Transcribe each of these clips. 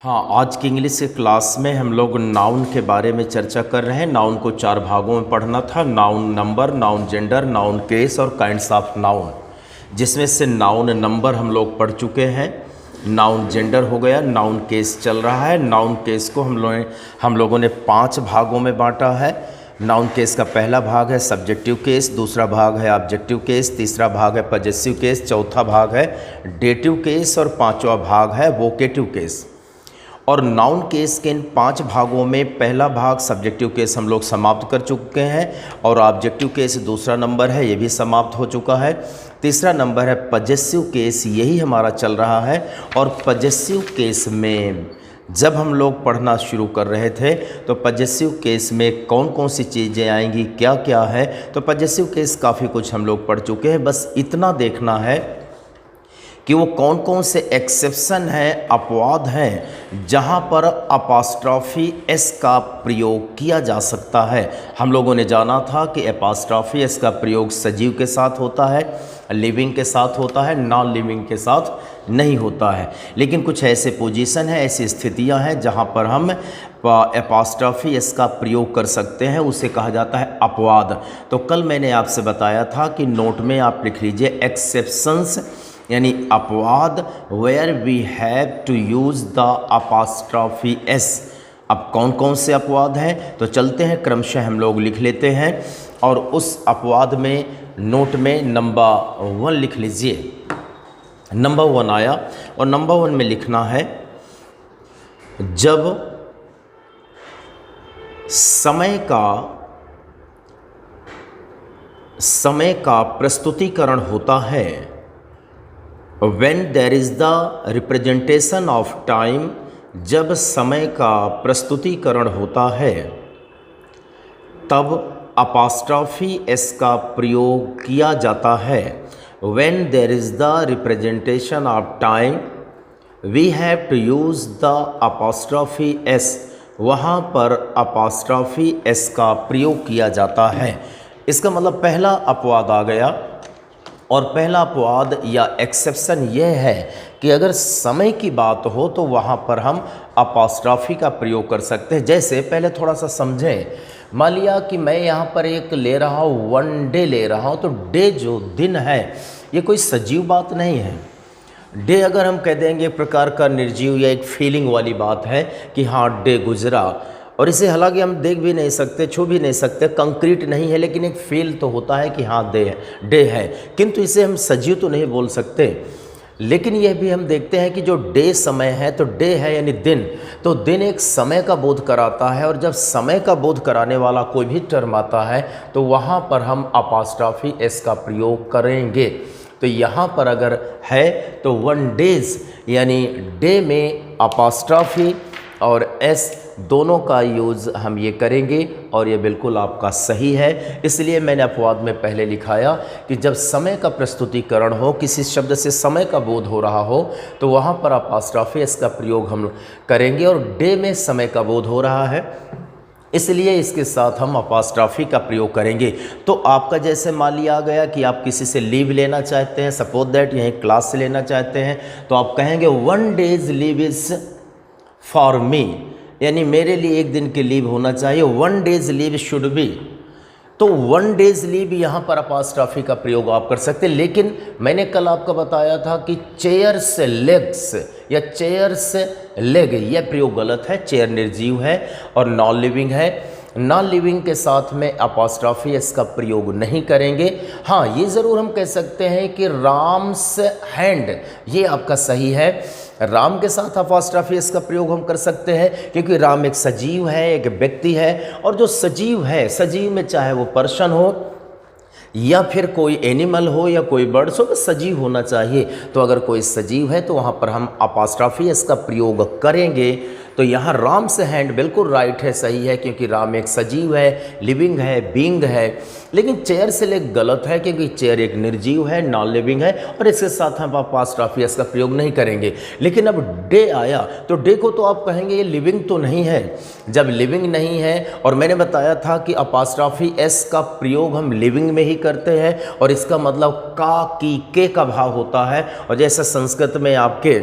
हाँ, आज की इंग्लिश के क्लास में हम लोग नाउन के बारे में चर्चा कर रहे हैं। नाउन को 4 भागों में पढ़ना था। Noun number, noun gender, noun case और काइंड्स ऑफ नाउन, जिसमें से नाउन नंबर हम लोग पढ़ चुके हैं। नाउन जेंडर हो गया, नाउन केस चल रहा है। नाउन केस को हम लोगों ने 5 भागों में बांटा है। नाउन केस का पहला भाग है सब्जेक्टिव केस, दूसरा भाग है ऑब्जेक्टिव केस, तीसरा भाग है पजेसिव केस, चौथा भाग है डेटिव केस और पांचवा भाग है वोकेटिव केस। और नाउन केस के इन 5 भागों में पहला भाग सब्जेक्टिव केस हम लोग समाप्त कर चुके हैं और ऑब्जेक्टिव केस दूसरा नंबर है, ये भी समाप्त हो चुका है। तीसरा नंबर है पजेसिव केस, यही हमारा चल रहा है। और पजेसिव केस में जब हम लोग पढ़ना शुरू कर रहे थे तो पजेसिव केस में कौन कौन सी चीज़ें आएंगी, क्या क्या है, तो पजेसिव केस काफ़ी कुछ हम लोग पढ़ चुके हैं। बस इतना देखना है कि वो कौन कौन से एक्सेप्शन हैं, अपवाद हैं, जहाँ पर अपास्ट्रॉफी एस का प्रयोग किया जा सकता है। हम लोगों ने जाना था कि अपास्ट्रॉफी एस का प्रयोग सजीव के साथ होता है, लिविंग के साथ होता है, नॉन लिविंग के साथ नहीं होता है। लेकिन कुछ ऐसे पोजीशन हैं, ऐसी स्थितियां हैं जहां पर हम एपॉस्ट्रॉफी एस का प्रयोग कर सकते हैं, उसे कहा जाता है अपवाद। तो कल मैंने आपसे बताया था कि नोट में आप लिख लीजिए एक्सेप्शंस यानी अपवाद where we have to use the apostrophe s. अब कौन कौन से अपवाद हैं, तो चलते हैं क्रमशः हम लोग लिख लेते हैं। और उस अपवाद में नोट में नंबर 1 लिख लीजिए। नंबर 1 आया और नंबर 1 में लिखना है जब समय का प्रस्तुतिकरण होता है, when there is the representation of time, जब समय का प्रस्तुतिकरण होता है तब अपॉस्ट्रॉफी एस का प्रयोग किया जाता है। when there is the representation of time we have to use the apostrophe s, वहाँ पर अपॉस्ट्रॉफी एस का प्रयोग किया जाता है। इसका मतलब पहला अपवाद आ गया। और पहला अपवाद या एक्सेप्शन यह है कि अगर समय की बात हो तो वहाँ पर हम अपॉस्ट्रॉफी का प्रयोग कर सकते हैं। जैसे पहले थोड़ा सा समझें, मान लिया कि मैं यहाँ पर एक ले रहा हूँ, 1 डे ले रहा हूँ, तो डे जो दिन है ये कोई सजीव बात नहीं है। डे अगर हम कह देंगे एक प्रकार का निर्जीव या एक फीलिंग वाली बात है कि हाँ डे गुजरा, और इसे हालांकि हम देख भी नहीं सकते, छू भी नहीं सकते, कंक्रीट नहीं है, लेकिन एक फील तो होता है कि हाँ डे है, किंतु इसे हम सजीव तो नहीं बोल सकते। लेकिन यह भी हम देखते हैं कि जो डे समय है, तो डे है यानी दिन, तो दिन एक समय का बोध कराता है। और जब समय का बोध कराने वाला कोई भी टर्म आता है तो वहाँ पर हम अपॉस्ट्रॉफी एस का प्रयोग करेंगे। तो यहाँ पर अगर है तो 1 डेज यानी डे में अपॉस्ट्रॉफी और एस दोनों का यूज़ हम ये करेंगे, और ये बिल्कुल आपका सही है। इसलिए मैंने अपवाद में पहले लिखाया कि जब समय का प्रस्तुतिकरण हो, किसी शब्द से समय का बोध हो रहा हो, तो वहाँ पर अपॉस्ट्रॉफी एस का प्रयोग हम करेंगे। और डे में समय का बोध हो रहा है, इसलिए इसके साथ हम अपॉस्ट्रॉफी का प्रयोग करेंगे। तो आपका जैसे मान लिया गया कि आप किसी से लीव लेना चाहते हैं, सपोज दैट यहीं क्लास से लेना चाहते हैं, तो आप कहेंगे 1 days leave is for me, यानी मेरे लिए 1 दिन की लीव होना चाहिए। 1 डेज लीव शुड बी, तो 1 डेज लीव यहाँ पर अपॉस्ट्रॉफी का प्रयोग आप कर सकते हैं। लेकिन मैंने कल आपको बताया था कि चेयर से लेग्स या चेयर से लेग, यह प्रयोग गलत है। चेयर निर्जीव है और नॉन लिविंग है। नॉन लिविंग के साथ में अपॉस्ट्रॉफी एस का प्रयोग नहीं करेंगे। हाँ, ये ज़रूर हम कह सकते हैं कि राम्स हैंड, ये आपका सही है। राम के साथ अपॉस्ट्रॉफी एस का प्रयोग हम कर सकते हैं, क्योंकि राम एक सजीव है, एक व्यक्ति है। और जो सजीव है, सजीव में चाहे वो पर्सन हो या फिर कोई एनिमल हो या कोई बर्ड्स हो, तो सजीव होना चाहिए। तो अगर कोई सजीव है तो वहाँ पर हम अपॉस्ट्रॉफी एस का प्रयोग करेंगे। तो यहाँ राम से हैंड बिल्कुल राइट है, सही है, क्योंकि राम एक सजीव है, लिविंग है, बीइंग है। लेकिन चेयर से लेग गलत है, क्योंकि चेयर एक निर्जीव है, नॉन लिविंग है, और इसके साथ हम अपॉस्ट्रॉफी एस का प्रयोग नहीं करेंगे। लेकिन अब डे आया तो डे को तो आप कहेंगे ये लिविंग तो नहीं है। जब लिविंग नहीं है, और मैंने बताया था कि अपॉस्ट्रॉफी एस का प्रयोग हम लिविंग में ही करते हैं, और इसका मतलब का, की, के का भाव होता है। और जैसे संस्कृत में आपके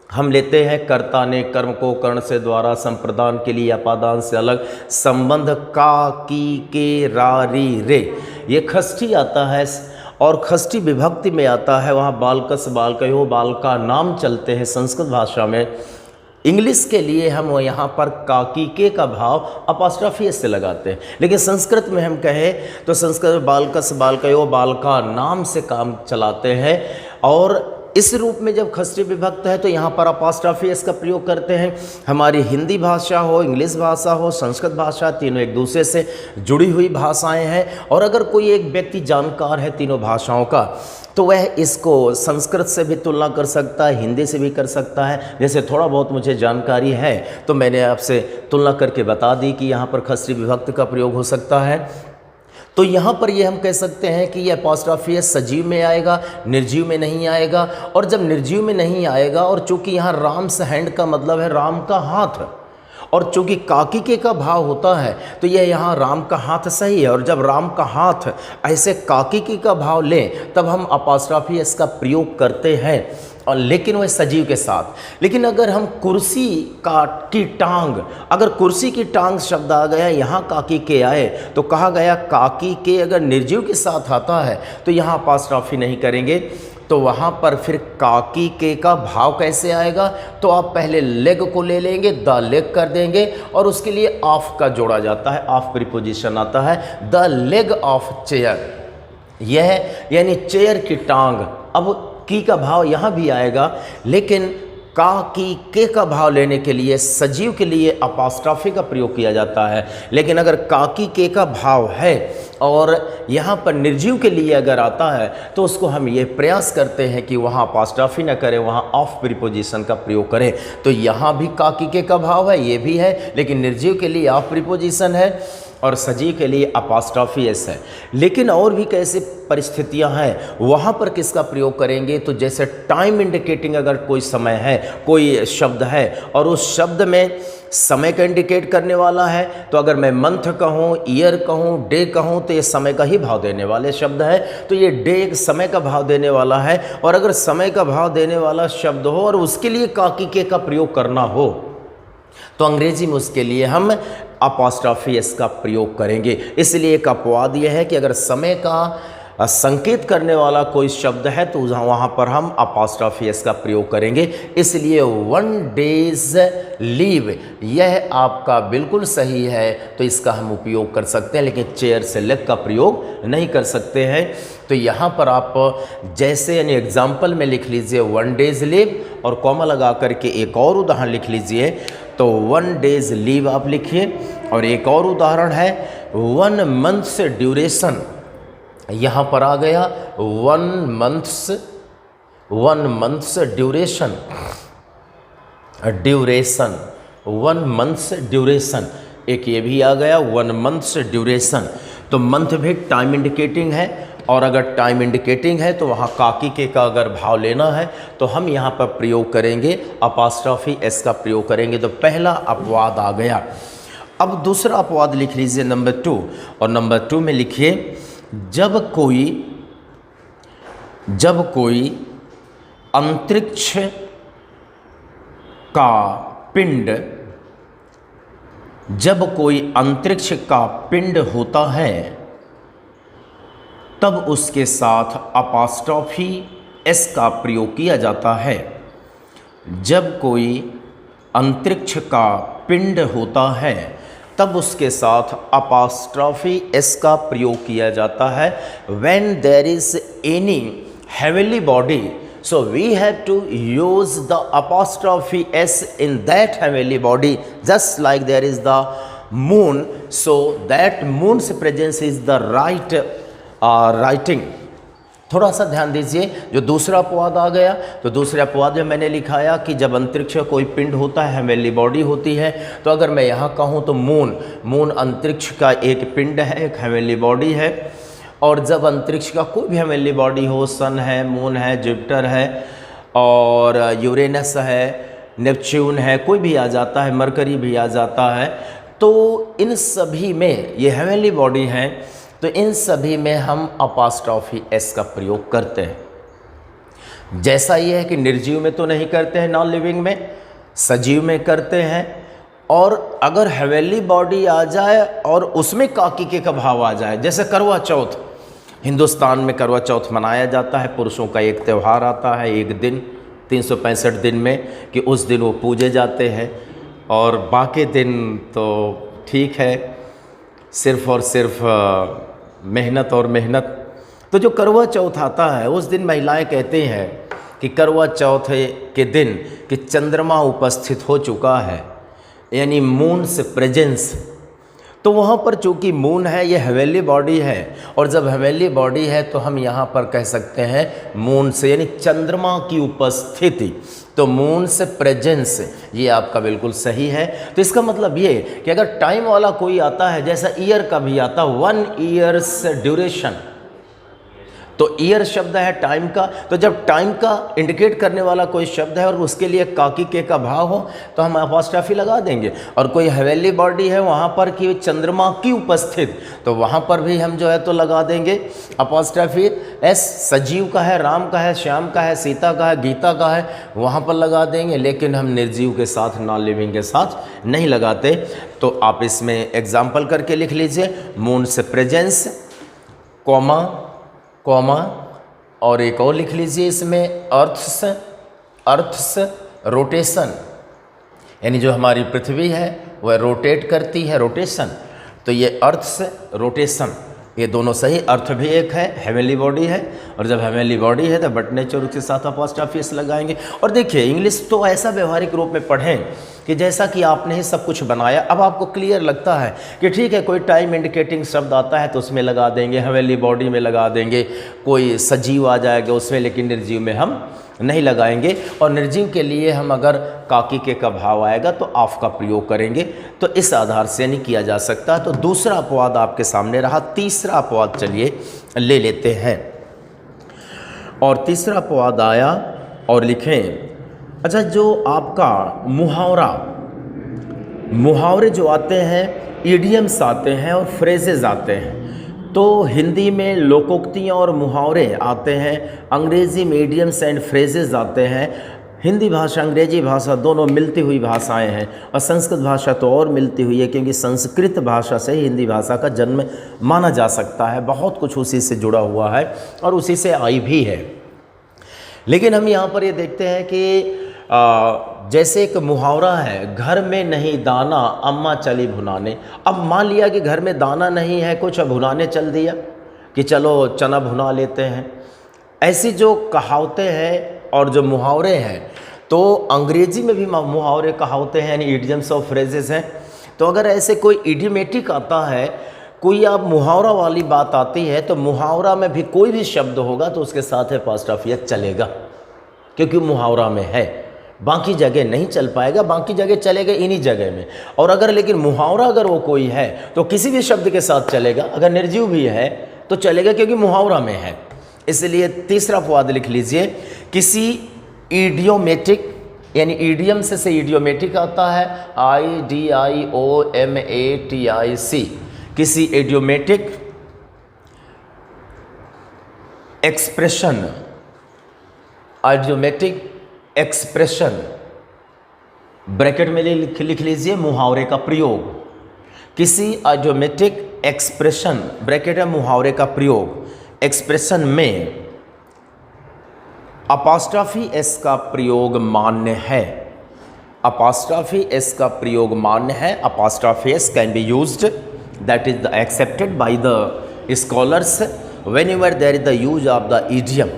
हम लेते हैं कर्ता ने कर्म को कर्ण से द्वारा संप्रदान के लिए अपादान से अलग संबंध का की के रा री रे, ये खष्ठी आता है और खष्ठी विभक्ति में आता है। वहाँ बालकस बालकयो बाल का नाम चलते हैं संस्कृत भाषा में। इंग्लिश के लिए हम यहाँ पर काकी के का भाव अपॉस्ट्रोफी एस से लगाते हैं, लेकिन संस्कृत में हम कहें तो संस्कृत बालकस बालकयो बाल का नाम से काम चलाते हैं। और इस रूप में जब खष्ठी विभक्त है तो यहाँ पर अपॉस्ट्रोफी एस का प्रयोग करते हैं। हमारी हिंदी भाषा हो, इंग्लिश भाषा हो, संस्कृत भाषा, तीनों एक दूसरे से जुड़ी हुई भाषाएं हैं। और अगर कोई एक व्यक्ति जानकार है तीनों भाषाओं का तो वह इसको संस्कृत से भी तुलना कर सकता है, हिंदी से भी कर सकता है। जैसे थोड़ा बहुत मुझे जानकारी है तो मैंने आपसे तुलना करके बता दी कि यहाँ पर खष्ठी विभक्त का प्रयोग हो सकता है। तो यहाँ पर ये हम कह सकते हैं कि यह अपॉस्ट्रोफी एस सजीव में आएगा, निर्जीव में नहीं आएगा। और जब निर्जीव में नहीं आएगा और चूंकि यहाँ राम्स हैंड का मतलब है राम का हाथ, और चूंकि काकी के का भाव होता है तो यह यहाँ राम का हाथ सही है। और जब राम का हाथ ऐसे काकी के का भाव लें तब हम अपॉस्ट्रोफी एस का प्रयोग करते हैं, और लेकिन वह सजीव के साथ। लेकिन अगर हम कुर्सी की टांग, अगर कुर्सी की टांग शब्द आ गया यहाँ काकी के आए तो कहा गया काकी के अगर निर्जीव के साथ आता है तो यहाँ अपॉस्ट्रोफी नहीं करेंगे। तो वहाँ पर फिर काकी के का भाव कैसे आएगा, तो आप पहले लेग को ले लेंगे, द लेग कर देंगे और उसके लिए ऑफ का जोड़ा जाता है, ऑफ प्रीपोजिशन आता है, द लेग ऑफ चेयर। यह यानी चेयर की टांग। अब की का भाव यहाँ भी आएगा, लेकिन का की के का भाव लेने के लिए सजीव के लिए अपॉस्ट्रोफी का प्रयोग किया जाता है। लेकिन अगर काकी के का भाव है और यहाँ पर निर्जीव के लिए अगर आता है तो उसको हम ये प्रयास करते हैं कि वहाँ अपॉस्ट्रोफी न करें, वहाँ ऑफ प्रीपोजिशन का प्रयोग करें। तो यहाँ भी काकी के का भाव है, ये भी है, लेकिन निर्जीव के लिए ऑफ प्रीपोजिशन है और सजीव के लिए अपॉस्ट्रोफी एस है। लेकिन और भी कैसे परिस्थितियां हैं, वहाँ पर किसका प्रयोग करेंगे, तो जैसे टाइम इंडिकेटिंग अगर कोई समय है, कोई शब्द है और उस शब्द में समय का इंडिकेट करने वाला है, तो अगर मैं मंथ कहूँ, ईयर कहूँ, डे कहूँ तो ये समय का ही भाव देने वाले शब्द है। तो ये डे एक समय का भाव देने वाला है। और अगर समय का भाव देने वाला शब्द हो और उसके लिए काकी के का प्रयोग करना हो तो अंग्रेजी में उसके लिए हम अपॉस्ट्रोफी एस का प्रयोग करेंगे। इसलिए एक अपवाद यह है कि अगर समय का संकेत करने वाला कोई शब्द है तो वहाँ पर हम अपॉस्ट्रोफी एस का प्रयोग करेंगे। इसलिए 1 डेज लीव यह आपका बिल्कुल सही है, तो इसका हम उपयोग कर सकते हैं, लेकिन चेयर से लेग का प्रयोग नहीं कर सकते हैं। तो यहाँ पर आप जैसे यानी एग्जाम्पल में लिख लीजिए 1 डेज लीव और कॉमा लगा करके एक और उदाहरण लिख लीजिए। तो 1 डेज लीव आप लिखिए। और एक और उदाहरण है 1 मंथ्स ड्यूरेशन, यहाँ पर आ गया 1 मंथ्स ड्यूरेशन, 1 मंथ्स ड्यूरेशन, एक ये भी आ गया 1 मंथ्स ड्यूरेशन। तो मंथ भी टाइम इंडिकेटिंग है, और अगर टाइम इंडिकेटिंग है तो वहाँ काकी के का अगर भाव लेना है तो हम यहाँ पर प्रयोग करेंगे अपॉस्ट्रोफी एस का प्रयोग करेंगे। तो पहला अपवाद आ गया। अब दूसरा अपवाद लिख लीजिए नंबर 2, और नंबर 2 में लिखिए जब कोई अंतरिक्ष का पिंड होता है तब उसके साथ अपॉस्ट्रोफी एस का प्रयोग किया जाता है। जब कोई अंतरिक्ष का पिंड होता है तब उसके साथ अपॉस्ट्रोफी एस का प्रयोग किया जाता है। When there is any heavenly body, so we have to use the apostrophe s in that heavenly body, just like there is the moon, so that moon's presence is the right writing। थोड़ा सा ध्यान दीजिए, जो दूसरा अपवाद आ गया तो दूसरे अपवाद में मैंने लिखाया कि जब अंतरिक्ष का कोई पिंड होता है, हेवनली बॉडी होती है, तो अगर मैं यहाँ कहूँ तो मून अंतरिक्ष का एक पिंड है, एक हेवनली बॉडी है। और जब अंतरिक्ष का कोई भी हेवनली बॉडी हो, सन है, मून है, जुपिटर है और यूरेनस है, नेपच्यून है, कोई भी आ जाता है, मरकरी भी आ जाता है, तो इन सभी में ये हेवनली बॉडी हैं, तो इन सभी में हम अपॉस्ट्रोफी एस का प्रयोग करते हैं। जैसा ये है कि निर्जीव में तो नहीं करते हैं, नॉन लिविंग में, सजीव में करते हैं। और अगर हवेली बॉडी आ जाए और उसमें काकिके का भाव आ जाए, जैसे करवा चौथ, हिंदुस्तान में करवा चौथ मनाया जाता है, पुरुषों का एक त्यौहार आता है, एक दिन 365 दिन में, कि उस दिन वो पूजे जाते हैं, और बाकी दिन तो ठीक है, सिर्फ़ और सिर्फ मेहनत और मेहनत। तो जो करवा चौथ आता है उस दिन महिलाएं कहती हैं कि करवा चौथ के दिन कि चंद्रमा उपस्थित हो चुका है, यानी मून से प्रेजेंस। तो वहाँ पर चूँकि मून है, ये हवेली बॉडी है, और जब हवेली बॉडी है तो हम यहाँ पर कह सकते हैं मून से, यानी चंद्रमा की उपस्थिति। तो मून से प्रेजेंस, ये आपका बिल्कुल सही है। तो इसका मतलब ये कि अगर टाइम वाला कोई आता है, जैसा ईयर का भी आता, 1 ईयर्स ड्यूरेशन, तो ईयर शब्द है टाइम का। तो जब टाइम का इंडिकेट करने वाला कोई शब्द है और उसके लिए काकिके का भाव हो तो हम अपॉस्ट्रॉफी लगा देंगे। और कोई हवेली बॉडी है वहाँ पर कि चंद्रमा की उपस्थित, तो वहाँ पर भी हम जो है तो लगा देंगे अपॉस्ट्रॉफी एस। सजीव का है, राम का है, श्याम का है, सीता का है, गीता का है, वहाँ पर लगा देंगे, लेकिन हम निर्जीव के साथ, नॉन लिविंग के साथ नहीं लगाते। तो आप इसमें एग्जाम्पल करके लिख लीजिए, मून से प्रेजेंस, कॉमा, और एक और लिख लीजिए इसमें अर्थस रोटेशन, यानी जो हमारी पृथ्वी है वह रोटेट करती है, रोटेशन। तो ये अर्थस रोटेशन, ये दोनों सही। अर्थ भी एक है, हेवेली बॉडी है, और जब हेवेली बॉडी है तो बट नेचर के साथ अपॉस्ट्रॉफी एस लगाएंगे। और देखिए इंग्लिश तो ऐसा व्यवहारिक रूप में पढ़ें कि जैसा कि आपने ही सब कुछ बनाया, अब आपको क्लियर लगता है कि ठीक है, कोई टाइम इंडिकेटिंग शब्द आता है तो उसमें लगा देंगे, हवेली बॉडी में लगा देंगे, कोई सजीव आ जाएगा उसमें, लेकिन निर्जीव में हम नहीं लगाएंगे। और निर्जीव के लिए हम अगर काकिके का भाव आएगा तो ऑफ का प्रयोग करेंगे। तो इस आधार से नहीं किया जा सकता। तो दूसरा अपवाद आपके सामने रहा। तीसरा अपवाद चलिए ले लेते हैं, और तीसरा अपवाद आया और लिखें, अच्छा जो आपका मुहावरे जो आते हैं, इडियम्स आते हैं और फ्रेजेस आते हैं। तो हिंदी में लोकोक्तियाँ और मुहावरे आते हैं, अंग्रेज़ी में इडियम्स एंड फ्रेजेस आते हैं। हिंदी भाषा, अंग्रेजी भाषा दोनों मिलती हुई भाषाएं हैं, और संस्कृत भाषा तो और मिलती हुई है, क्योंकि संस्कृत भाषा से ही हिंदी भाषा का जन्म माना जा सकता है। बहुत कुछ उसी से जुड़ा हुआ है और उसी से आई भी है। लेकिन हम यहाँ पर ये देखते हैं कि जैसे एक मुहावरा है, घर में नहीं दाना अम्मा चली भुनाने। अब मान लिया कि घर में दाना नहीं है कुछ, भुनाने चल दिया कि चलो चना भुना लेते हैं। ऐसी जो कहावतें हैं और जो मुहावरे हैं, तो अंग्रेजी में भी मुहावरे कहावतें हैं, यानी इडियम्स और फ्रेजेस हैं। तो अगर ऐसे कोई इडियोमेटिक आता है, कोई आप मुहावरा वाली बात आती है, तो मुहावरा में भी कोई भी शब्द होगा तो उसके साथ अपॉस्ट्रॉफी चलेगा, क्योंकि मुहावरा में है, बाकी जगह नहीं चल पाएगा, बाकी जगह चलेगा इन्हीं जगह में। और अगर लेकिन मुहावरा अगर वो कोई है तो किसी भी शब्द के साथ चलेगा, अगर निर्जीव भी है तो चलेगा, क्योंकि मुहावरा में है। इसलिए तीसरा अपवाद लिख लीजिए, किसी इडियोमेटिक, यानी इडियम से इडियोमेटिक आता है, IDIOMATIC, किसी idiomatic expression, idiomatic expression, bracket में लिख लीजिए मुहावरे का प्रयोग। किसी आइडियोमेटिक एक्सप्रेशन, ब्रैकेट है मुहावरे का प्रयोग, एक्सप्रेशन में अपॉस्ट्रॉफी एस का प्रयोग मान्य है। अपॉस्ट्रॉफी एस का प्रयोग मान्य है। Apostrophe S can be used, that is the accepted by the scholars whenever there is the use of the idiom.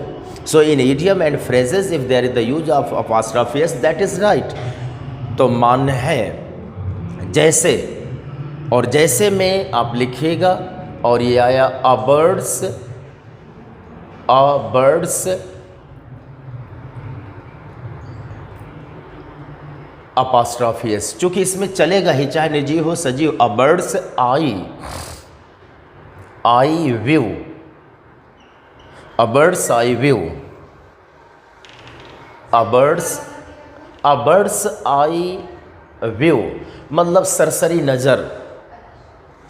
So in idiom and phrases, if there is the use of apostrophe s, that is right. तो मान्य है। जैसे, और जैसे में आप लिखिएगा, और ये आया a birds apostrophe s, चूँकि इसमें चलेगा ही, चाहे निर्जीव हो सजीव। a birds eye view, a bird's eye view, a bird's eye view मतलब सरसरी नज़र।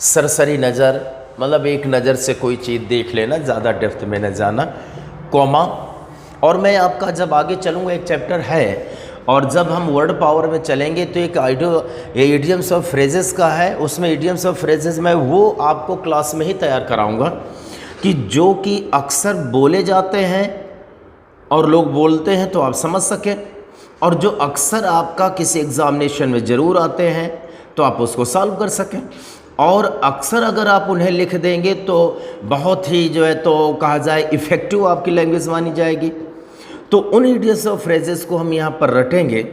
सरसरी नज़र मतलब एक नज़र से कोई चीज़ देख लेना, ज़्यादा डेप्थ में न जाना। कॉमा, और मैं आपका जब आगे चलूँगा एक चैप्टर है, और जब हम वर्ड पावर में चलेंगे तो एक इडियम्स ऑफ फ्रेजेस का है, उसमें इडियम्स ऑफ फ्रेजेस में वो आपको क्लास में ही तैयार कराऊंगा कि जो कि अक्सर बोले जाते हैं और लोग बोलते हैं तो आप समझ सकें, और जो अक्सर आपका किसी एग्ज़ामिनेशन में ज़रूर आते हैं तो आप उसको सॉल्व कर सकें, और अक्सर अगर आप उन्हें लिख देंगे तो बहुत ही जो है तो कहा जाए इफ़ेक्टिव आपकी लैंग्वेज मानी जाएगी। तो उन इडियम्स ऑफ फ्रेजेस को हम यहाँ पर रटेंगे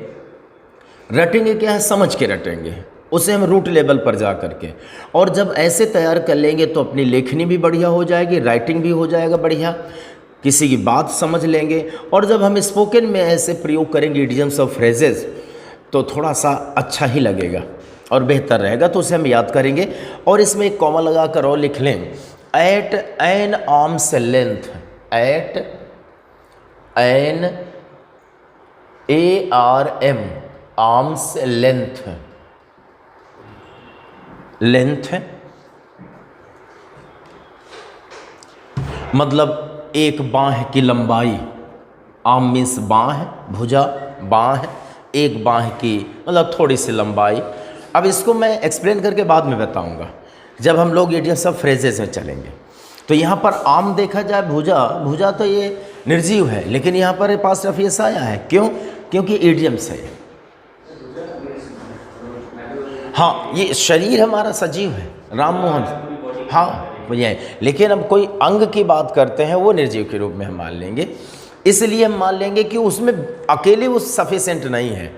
क्या है, समझ के रटेंगे उसे हम रूट लेवल पर जा करके, और जब ऐसे तैयार कर लेंगे तो अपनी लेखनी भी बढ़िया हो जाएगी, राइटिंग भी हो जाएगा बढ़िया, किसी की बात समझ लेंगे। और जब हम स्पोकन में ऐसे प्रयोग करेंगे इडियम्स ऑफ फ्रेजेस तो थोड़ा सा अच्छा ही लगेगा और बेहतर रहेगा, तो उसे हम याद करेंगे। और इसमें एक कॉमा लगा कर और लिख लें, at an arms length, at an ARM arms length, length मतलब एक बाँह की लंबाई, आर्म मीन्स बाँह, भुजा बाँह, एक बाँह की मतलब थोड़ी सी लंबाई। अब इसको मैं एक्सप्लेन करके बाद में बताऊंगा जब हम लोग इडियम्स ऑफ फ्रेजेस में चलेंगे। तो यहाँ पर आर्म देखा जाए, भुजा, भुजा तो ये निर्जीव है, लेकिन यहाँ पर पास रफियस आया है, क्यों? क्योंकि इडियम्स है। हाँ, ये शरीर हमारा सजीव है, राम मोहन, हाँ ये, लेकिन अब कोई अंग की बात करते हैं वो निर्जीव के रूप में हम मान लेंगे, इसलिए हम मान लेंगे कि उसमें अकेले वो सफिशेंट नहीं है,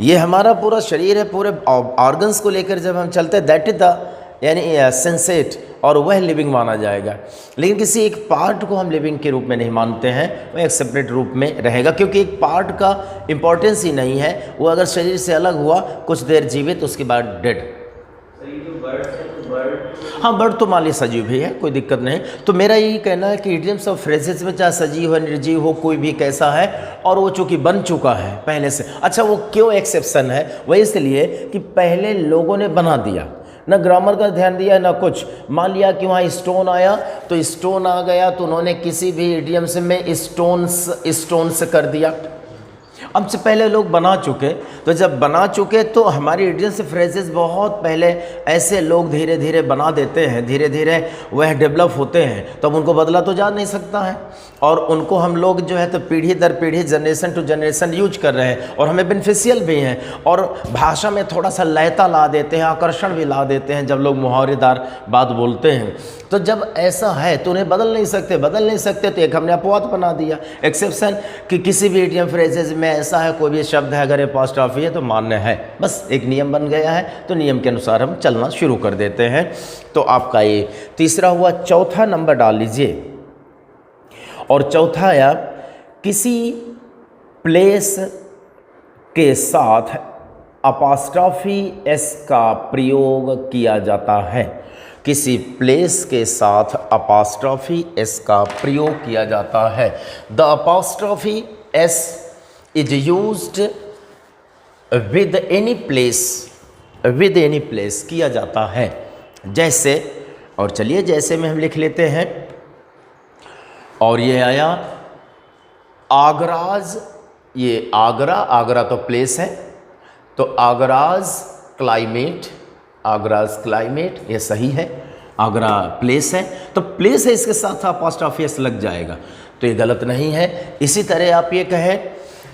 ये हमारा पूरा शरीर है, पूरे ऑर्गन्स को लेकर जब हम चलते हैं दैट इज द यानी सेंसेट, और वह लिविंग माना जाएगा। लेकिन किसी एक पार्ट को हम लिविंग के रूप में नहीं मानते हैं, वह एक सेपरेट रूप में रहेगा, क्योंकि एक पार्ट का इंपॉर्टेंस ही नहीं है, वो अगर शरीर से अलग हुआ कुछ देर जीवित उसके बाद डेड। हाँ, बर्ड तो मान ली सजीव भी है, कोई दिक्कत नहीं। तो मेरा यही कहना है कि इडियम्स ऑफ फ्रेजेस में चाहे सजीव हो निर्जीव हो कोई भी कैसा है, और वो चूँकि बन चुका है पहले से। अच्छा, वो क्यों एक्सेप्शन है? वह इसलिए कि पहले लोगों ने बना दिया, न ग्रामर का ध्यान दिया न कुछ। मान लिया कि वहाँ स्टोन आया तो स्टोन आ गया, तो उन्होंने किसी भी इडियम्स में स्टोन्स कर दिया। अब से पहले लोग बना चुके, तो जब बना चुके तो हमारी इडियम्स फ्रेजेस बहुत पहले ऐसे लोग धीरे धीरे बना देते हैं, धीरे धीरे वह डेवलप होते हैं, तब उनको बदला तो जा नहीं सकता है, और उनको हम लोग जो है तो पीढ़ी दर पीढ़ी, जनरेशन टू जनरेशन यूज कर रहे हैं, और हमें बेनिफिशियल भी हैं, और भाषा में थोड़ा सा लयता ला देते हैं, आकर्षण भी ला देते हैं जब लोग मुहावरेदार बात बोलते हैं। तो जब ऐसा है तो उन्हें बदल नहीं सकते, तो एक हमने अपवाद बना दिया, एक्सेप्शन, कि किसी भी इडियम फ्रेजेस में ऐसा है, कोई भी शब्द है अगर एपॉस्ट्रॉफी है तो मान्य है, बस एक नियम बन गया है, तो नियम के अनुसार हम चलना शुरू कर देते हैं। तो आपका ये तीसरा हुआ। चौथा नंबर डाल लीजिए, और चौथा आया, किसी प्लेस के साथ अपॉस्ट्रॉफी एस का प्रयोग किया जाता है, किसी प्लेस के साथ अपॉस्ट्रॉफी एस का प्रयोग किया जाता है। The apostrophe S is used with any place किया जाता है, जैसे, और चलिए जैसे में हम लिख लेते हैं, और ये आया आगराज, ये आगरा तो प्लेस है, तो आगराज क्लाइमेट, ये सही है, आगरा प्लेस है, तो प्लेस है, इसके साथ अपॉस्ट्रॉफी एस लग जाएगा, तो ये गलत नहीं है। इसी तरह आप ये कहें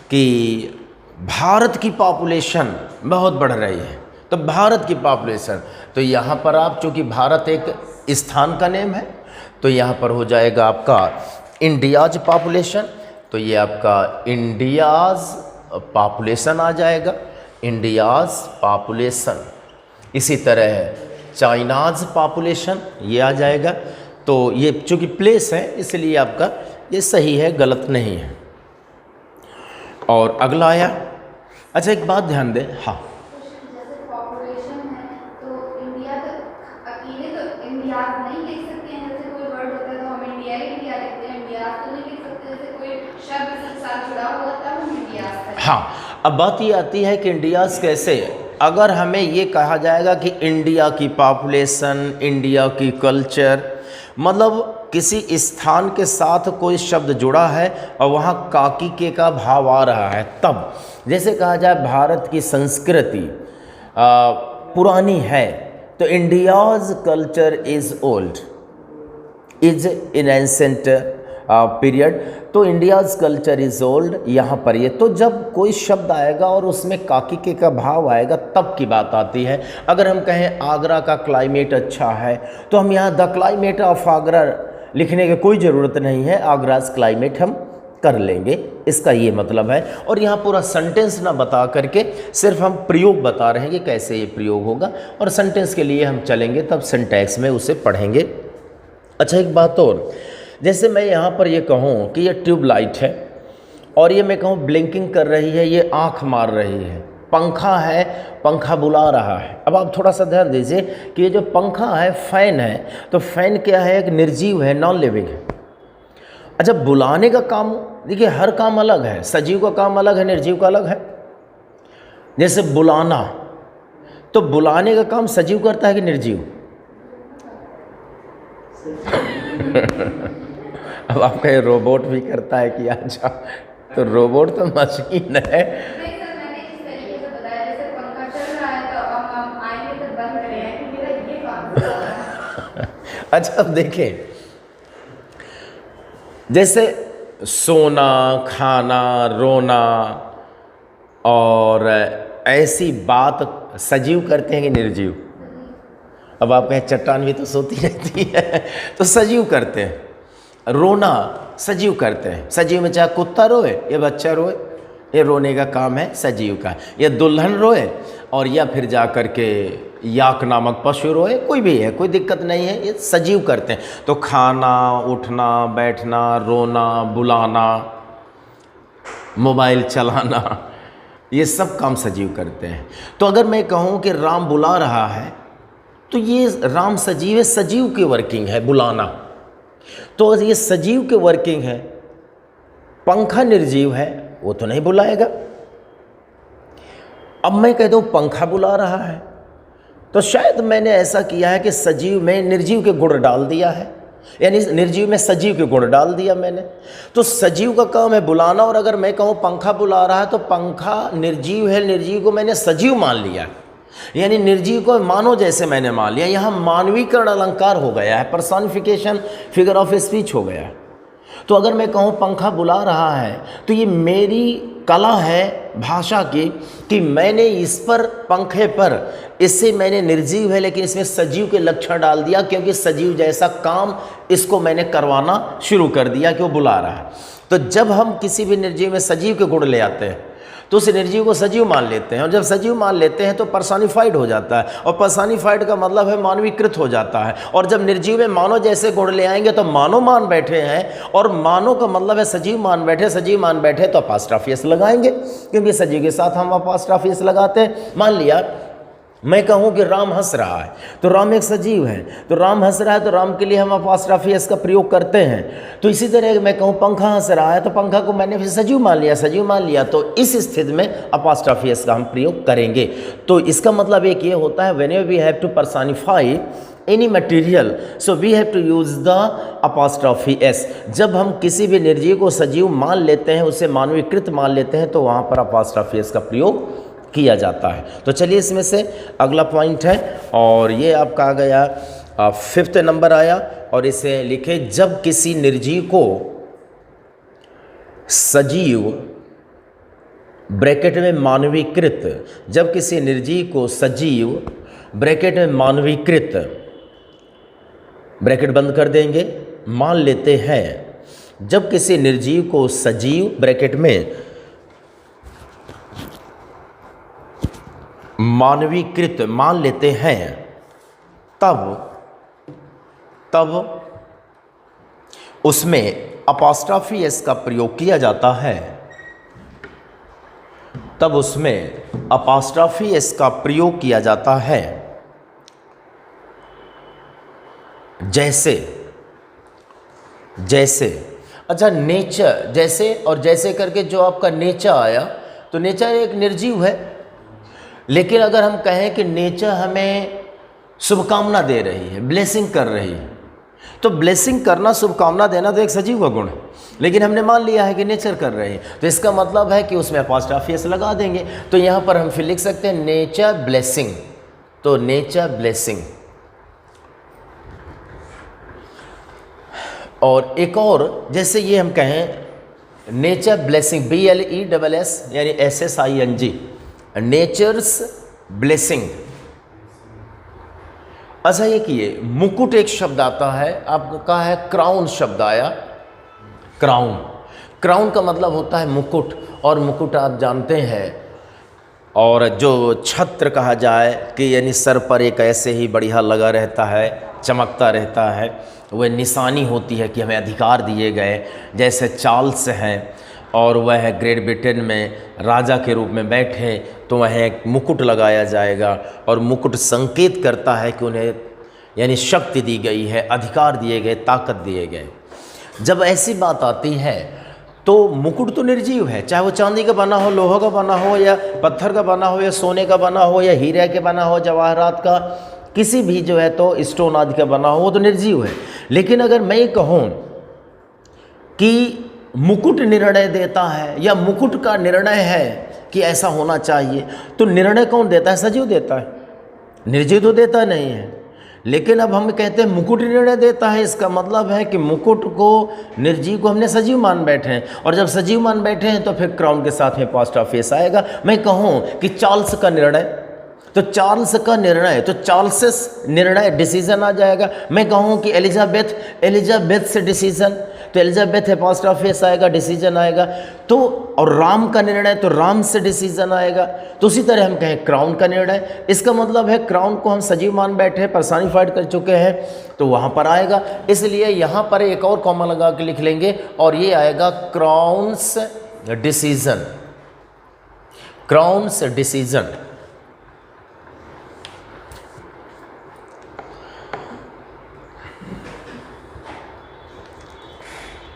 कि भारत की पॉपुलेशन बहुत बढ़ रही है, तो भारत की पॉपुलेशन, तो यहाँ पर आप, चूँकि भारत एक स्थान का नेम है, तो यहाँ पर हो जाएगा आपका इंडियाज पॉपुलेशन, तो ये आपका इंडियाज पॉपुलेशन आ जाएगा, इंडियाज पॉपुलेशन। इसी तरह चाइनाज पॉपुलेशन ये आ जाएगा, तो ये चूँकि प्लेस है इसलिए आपका ये सही है, गलत नहीं है। और अगला आया, अच्छा एक बात ध्यान दें, हाँ, जैसे पॉपुलेशन है तो इंडिया तो अकेले तो इंडिया नहीं लिख सकते हैं, जैसे कोई वर्ड होता है तो हम इंडिया लिखते हैं, इंडिया तो नहीं लिख सकते, जैसे कोई शब्द के साथ जुड़ा हुआ तब हम इंडिया। हाँ, अब बात ये आती है कि इंडियाज़ कैसे, अगर हमें ये कहा जाएगा कि इंडिया की पॉपुलेशन, इंडिया की कल्चर, मतलब किसी स्थान के साथ कोई शब्द जुड़ा है और वहाँ काकी के का भाव आ रहा है, तब जैसे कहा जाए भारत की संस्कृति पुरानी है, तो India's culture is old, is in ancient period, तो इंडियाज़ कल्चर इज़ ओल्ड यहाँ पर ये, तो जब कोई शब्द आएगा और उसमें काकी के का भाव आएगा तब की बात आती है। अगर हम कहें आगरा का क्लाइमेट अच्छा है, तो हम यहाँ द क्लाइमेट ऑफ आगरा लिखने की कोई ज़रूरत नहीं है, आगराज क्लाइमेट हम कर लेंगे, इसका ये मतलब है। और यहाँ पूरा सेंटेंस ना बता करके सिर्फ हम प्रयोग बता रहे हैं कि कैसे ये प्रयोग होगा, और सेंटेंस के लिए हम चलेंगे तब सिंटैक्स में उसे पढ़ेंगे। अच्छा, एक बात और, जैसे मैं यहाँ पर ये कहूँ कि ये ट्यूबलाइट है और ये मैं कहूँ ब्लिंकिंग कर रही है, ये आँख मार रही है, पंखा है, पंखा बुला रहा है। अब आप थोड़ा सा ध्यान दीजिए कि ये जो पंखा है फ़ैन है, तो फ़ैन क्या है, एक निर्जीव है, नॉन लिविंग है। अच्छा, बुलाने का काम, देखिए हर काम अलग है, सजीव का काम अलग है, निर्जीव का अलग है। जैसे बुलाना, तो बुलाने का काम सजीव करता है कि निर्जीव? अब आप कहें रोबोट भी करता है कि अच्छा, तो रोबोट तो मशीन है। नहीं सर, मैंने इस तरीके से बताया, जैसे पंखा चल रहा है तो हम आएंगे तो बंद करें हैं कि मेरा ये काम चल रहा है। अच्छा, अब देखें, जैसे सोना, खाना, रोना और ऐसी बात सजीव करते हैं कि निर्जीव? अब आप कहें चट्टान भी तो सोती रहती है, तो सजीव करते हैं। रोना सजीव करते हैं, सजीव में चाहे कुत्ता रोए या बच्चा रोए, ये रोने का काम है सजीव का। या दुल्हन रोए और या फिर जा कर के याक नामक पशु रोए, कोई भी है, कोई दिक्कत नहीं है, ये सजीव करते हैं। तो खाना, उठना, बैठना, रोना, बुलाना, मोबाइल चलाना, ये सब काम सजीव करते हैं। तो अगर मैं कहूँ कि राम बुला रहा है, तो ये राम सजीव है, सजीव की वर्किंग है बुलाना, तो ये सजीव की वर्किंग है। पंखा निर्जीव है, वो तो नहीं बुलाएगा। अब मैं कह दूं पंखा बुला रहा है, तो शायद मैंने ऐसा किया है कि सजीव में निर्जीव के गुण डाल दिया है, यानी निर्जीव में सजीव के गुण डाल दिया मैंने। तो सजीव का काम है बुलाना, और अगर मैं कहूँ पंखा बुला रहा है, तो पंखा निर्जीव है, निर्जीव को मैंने सजीव मान लिया, यानी निर्जीव को मानो जैसे मैंने मान लिया। यहाँ मानवीकरण अलंकार हो गया है, पर्सोनिफिकेशन, फिगर ऑफ स्पीच हो गया। तो अगर मैं कहूँ पंखा बुला रहा है, तो ये मेरी कला है भाषा की कि मैंने इस पर, पंखे पर, इससे मैंने निर्जीव है लेकिन इसमें सजीव के लक्षण डाल दिया, क्योंकि सजीव जैसा काम इसको मैंने करवाना शुरू कर दिया कि वो बुला रहा है। तो जब हम किसी भी निर्जीव में सजीव के गुण ले आते हैं, तो उस निर्जीव को सजीव मान लेते हैं, और जब सजीव मान लेते हैं तो पर्सोनिफाइड हो जाता है, और पर्सोनिफाइड का मतलब है मानवीकृत हो जाता है। और जब निर्जीव में मानो जैसे गुण ले आएंगे तो मानो मान बैठे हैं, और मानो का मतलब है सजीव मान बैठे, सजीव मान बैठे तो अपॉस्ट्रोफी एस लगाएंगे, क्योंकि सजीव के साथ हम अपॉस्ट्रोफी एस लगाते हैं। मान लिया मैं कहूँ कि राम हंस रहा है, तो राम एक सजीव है, तो राम हंस रहा है, तो राम के लिए हम अपॉस्ट्रोफी एस का प्रयोग करते हैं। तो इसी तरह मैं कहूँ पंखा हंस रहा है, तो पंखा को मैंने फिर सजीव मान लिया, सजीव मान लिया, तो इस स्थिति में अपॉस्ट्रोफी एस का हम प्रयोग करेंगे। तो इसका मतलब एक ये होता है, whenever we have to personify any material, so we have to use the apostrophe s. जब हम किसी भी निर्जीव को सजीव मान लेते हैं, उसे मानवीकृत मान लेते हैं, तो वहाँ पर अपॉस्ट्रोफी एस का प्रयोग किया जाता है। तो चलिए इसमें से अगला पॉइंट है, और ये आपका आ गया 5th नंबर आया, और इसे लिखे, जब किसी निर्जीव को सजीव ब्रैकेट में मानवीकृत, जब किसी निर्जीव को सजीव ब्रैकेट में मानवीकृत, ब्रैकेट बंद कर देंगे, मान लेते हैं, जब किसी निर्जीव को सजीव ब्रैकेट में मानवीकृत मान लेते हैं, तब उसमें अपॉस्ट्रोफी एस का प्रयोग किया जाता है, तब उसमें अपॉस्ट्रोफी एस का प्रयोग किया जाता है। जैसे अच्छा, नेचर, जैसे और जैसे करके जो आपका नेचर आया, तो नेचर एक निर्जीव है, लेकिन अगर हम कहें कि नेचर हमें शुभकामना दे रही है, ब्लेसिंग कर रही है, तो ब्लेसिंग करना, शुभकामना देना तो एक सजीव का गुण है, लेकिन हमने मान लिया है कि नेचर कर रहे हैं, तो इसका मतलब है कि उसमें अपॉस्ट्रोफी एस लगा देंगे। तो यहाँ पर हम फिर लिख सकते हैं नेचर ब्लेसिंग, तो नेचर ब्लेसिंग। और एक और, जैसे ये हम कहें नेचर ब्लेसिंग, BLESS यानी SSING, नेचर्स ब्लेसिंग। अच्छा ये किए, मुकुट एक शब्द आता है, आपका है क्राउन शब्द आया, क्राउन। क्राउन का मतलब होता है मुकुट, और मुकुट आप जानते हैं, और जो छत्र कहा जाए कि यानी सर पर एक ऐसे ही बढ़िया लगा रहता है, चमकता रहता है, वह निशानी होती है कि हमें अधिकार दिए गए। जैसे चार्ल्स हैं और वह ग्रेट ब्रिटेन में राजा के रूप में बैठे, तो वह एक मुकुट लगाया जाएगा, और मुकुट संकेत करता है कि उन्हें यानी शक्ति दी गई है, अधिकार दिए गए, ताकत दिए गए। जब ऐसी बात आती है तो मुकुट तो निर्जीव है, चाहे वो चांदी का बना हो, लोहा का बना हो, या पत्थर का बना हो, या सोने का बना हो, या हीरे के बना हो, जवाहरात का, किसी भी जो है तो स्टोन आदि का बना हो, वो तो निर्जीव है। लेकिन अगर मैं ये कहूँ कि मुकुट निर्णय देता है, या मुकुट का निर्णय है कि ऐसा होना चाहिए, तो निर्णय कौन देता है? सजीव देता है, निर्जीव तो देता नहीं है। लेकिन अब हम कहते हैं मुकुट निर्णय देता है, इसका मतलब है कि मुकुट को, निर्जीव को हमने सजीव मान बैठे हैं, और जब सजीव मान बैठे हैं तो फिर क्राउन के साथ में अपॉस्ट्रोफी आएगा। मैं कहूँ कि चार्ल्स का निर्णय, तो चार्ल्स का निर्णय, तो चार्ल्स निर्णय डिसीजन आ जाएगा। मैं कहूँ कि एलिजाबेथ से डिसीजन, तो एलिजाबेथ अपॉस्ट्रोफी आएगा, डिसीजन आएगा। तो और राम का निर्णय, तो राम से डिसीजन आएगा। तो उसी तरह हम कहें क्राउन का निर्णय, इसका मतलब है क्राउन को हम सजीव मान बैठे, पर्सनिफाइड कर चुके हैं, तो वहाँ पर आएगा। इसलिए यहाँ पर एक और कॉमा लगा के लिख लेंगे, और ये आएगा क्राउन्स डिसीजन, क्राउन्स डिसीजन।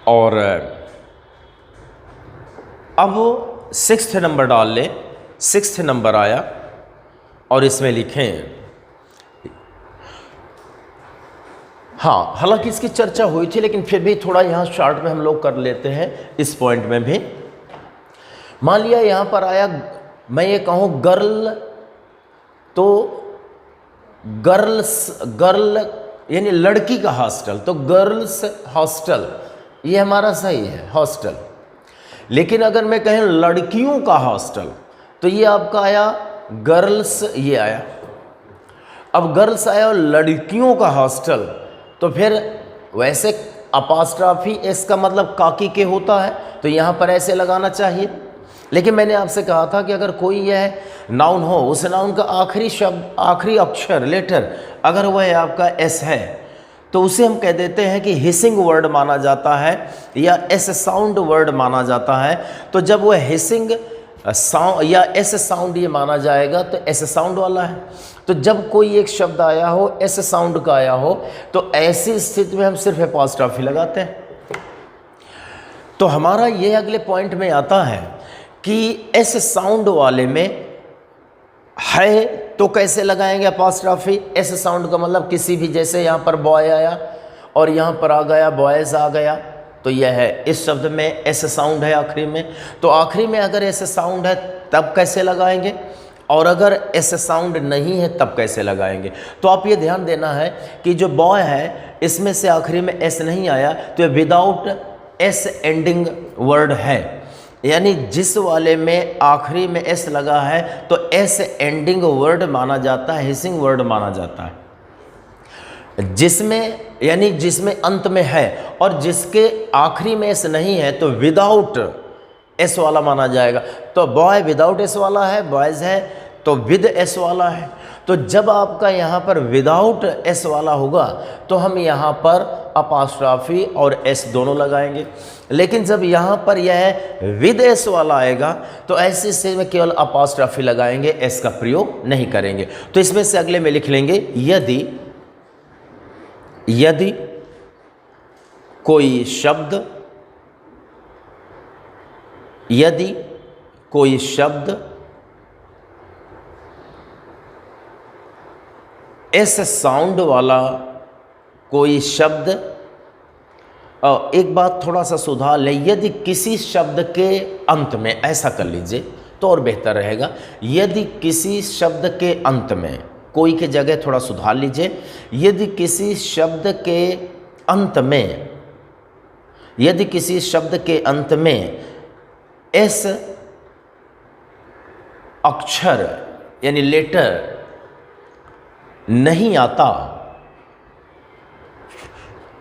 और अब 6th नंबर डाल लें, 6th नंबर आया, और इसमें लिखें, हाँ हालांकि इसकी चर्चा हुई थी, लेकिन फिर भी थोड़ा यहाँ शॉर्ट में हम लोग कर लेते हैं इस पॉइंट में भी। मान लिया यहाँ पर आया, मैं ये कहूँ गर्ल, तो गर्ल यानी लड़की का हॉस्टल, तो गर्ल्स हॉस्टल, ये हमारा सही है हॉस्टल। लेकिन अगर मैं कहें लड़कियों का हॉस्टल, तो ये आपका आया गर्ल्स, ये आया। अब गर्ल्स आया और लड़कियों का हॉस्टल, तो फिर वैसे अपॉस्ट्रोफी एस का मतलब काकी के होता है, तो यहाँ पर ऐसे लगाना चाहिए। लेकिन मैंने आपसे कहा था कि अगर कोई यह नाउन हो, उस नाउन का आखिरी शब्द, आखिरी अक्षर, लेटर, अगर वह आपका एस है, तो उसे हम कह देते हैं कि हिसिंग वर्ड माना जाता है, या एस साउंड वर्ड माना जाता है। तो जब वह हिसिंग साउंड या एस साउंड ये माना जाएगा, तो एस साउंड वाला है। तो जब कोई एक शब्द आया हो, एस साउंड का आया हो, तो ऐसी स्थिति में हम सिर्फ अपॉस्ट्रोफी लगाते हैं। तो हमारा ये अगले पॉइंट में आता है कि एस साउंड वाले में है, तो कैसे लगाएंगे अपॉस्ट्रोफी? एस साउंड का मतलब किसी भी, जैसे यहाँ पर बॉय आया और यहाँ पर आ गया बॉयज़ आ गया, तो यह है, इस शब्द में एस साउंड है आखिरी में, तो आखिरी में अगर एस साउंड है तब कैसे लगाएंगे, और अगर एस साउंड नहीं है तब कैसे लगाएंगे? तो आप ये ध्यान देना है कि जो बॉय है, इसमें से आखिरी में एस नहीं आया, तो ये विदाउट एस एंडिंग वर्ड है, यानी जिस वाले में आखिरी में एस लगा है तो एस एंडिंग वर्ड माना जाता है, हिसिंग वर्ड माना जाता है। जिसमें यानी जिसमें अंत में है और जिसके आखिरी में एस नहीं है तो विदाउट एस वाला माना जाएगा। तो बॉय विदाउट एस वाला है, बॉयज़ है तो विद एस वाला है। तो जब आपका यहाँ पर विदाउट एस वाला होगा तो हम यहाँ पर अपॉस्ट्रोफी और एस दोनों लगाएंगे। लेकिन जब यहाँ पर यह विद एस वाला आएगा तो ऐसी स्थिति में केवल अपॉस्ट्रोफी लगाएंगे, एस का प्रयोग नहीं करेंगे। तो इसमें से अगले में लिख लेंगे यदि कोई शब्द एस साउंड वाला कोई शब्द, एक बात थोड़ा सा सुधार ले, यदि किसी शब्द के अंत में, ऐसा कर लीजिए तो और बेहतर रहेगा, यदि किसी शब्द के अंत में, कोई के जगह थोड़ा सुधार लीजिए, यदि किसी शब्द के अंत में, यदि किसी शब्द के अंत में एस अक्षर यानी लेटर नहीं आता,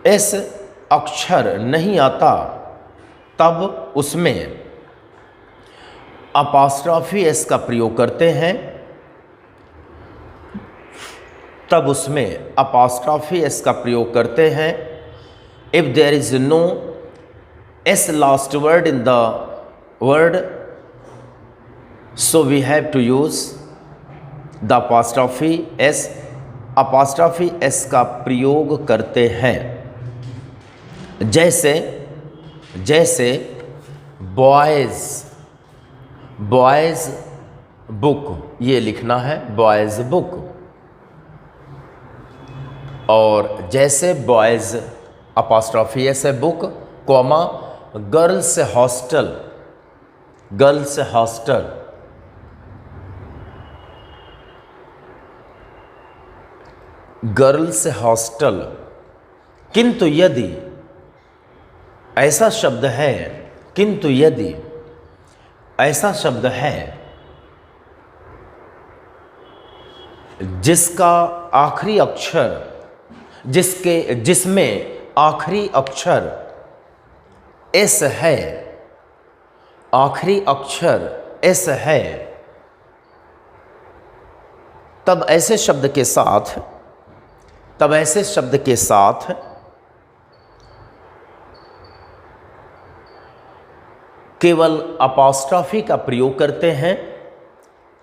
एस अक्षर नहीं आता, तब उसमें अपोस्ट्रोफी एस का प्रयोग करते हैं, तब उसमें अपोस्ट्रोफी एस का प्रयोग करते हैं। If there is no s last word in the word, so we have to use the apostrophe s, apostrophe s का प्रयोग करते हैं। जैसे जैसे बॉयज़, बॉयज़ बुक, ये लिखना है बॉयज़ बुक, और जैसे बॉयज़ अपोस्ट्रोफी एस है book, comma girls hostel, girls hostel, girls hostel. किंतु यदि ऐसा शब्द है, किंतु यदि ऐसा शब्द है जिसका आखिरी अक्षर, जिसमें आखिरी अक्षर एस है, आखिरी अक्षर एस है, तब ऐसे शब्द के साथ, तब ऐसे शब्द के साथ केवल अपोस्ट्रोफी का प्रयोग करते हैं,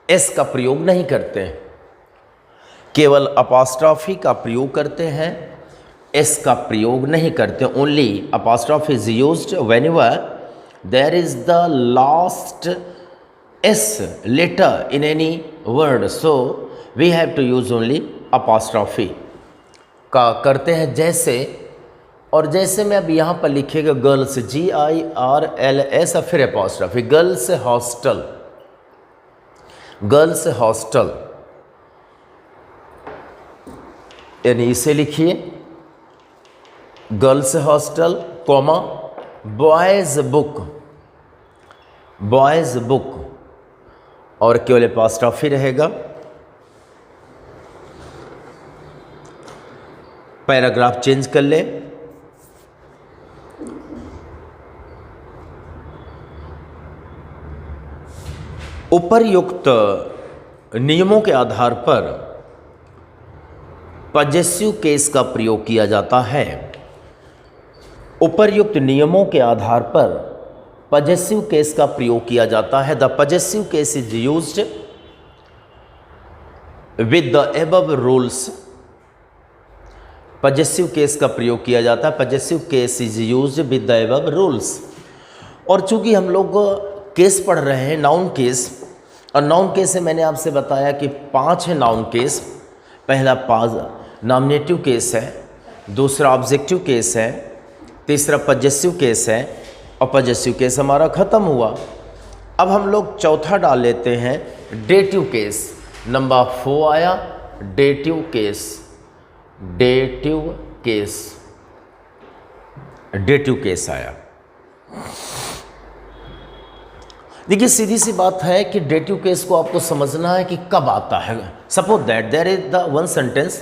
एस का प्रयोग नहीं करते हैं। केवल अपोस्ट्रोफी का प्रयोग करते हैं, एस का प्रयोग नहीं करते। Only apostrophe is used whenever there is the last s letter in any word, so we have to use only apostrophe का करते हैं। जैसे, और जैसे में अब यहाँ पर लिखेगा गर्ल्स, GIRLS, फिर apostrophe, girls hostel, girls hostel, यानी इसे लिखिए girls hostel, comma boys book, boys book, और केवल अपोस्ट्रोफी रहेगा। पैराग्राफ चेंज कर ले। उपर्युक्त नियमों के आधार पर पजेसिव केस का प्रयोग किया जाता है। उपर्युक्त नियमों के आधार पर पजेसिव केस का प्रयोग किया जाता है। The possessive case is used with the above rules. Possessive case का प्रयोग किया जाता है, possessive case is used with the above rules. और चूंकि हम लोग केस पढ़ रहे हैं, नाउन केस, और नाउन केस से मैंने आपसे बताया कि 5 है नाउन केस। पहला नॉमिनेटिव केस है, दूसरा ऑब्जेक्टिव केस है, तीसरा पजेसिव केस है, और पजेसिव केस हमारा ख़त्म हुआ। अब हम लोग चौथा डाल लेते हैं, डेटिव केस। नंबर 4 आया dative case, dative case, dative case आया। देखिए सीधी सी बात है कि डेटिव केस को आपको समझना है कि कब आता है। Suppose that there is the one sentence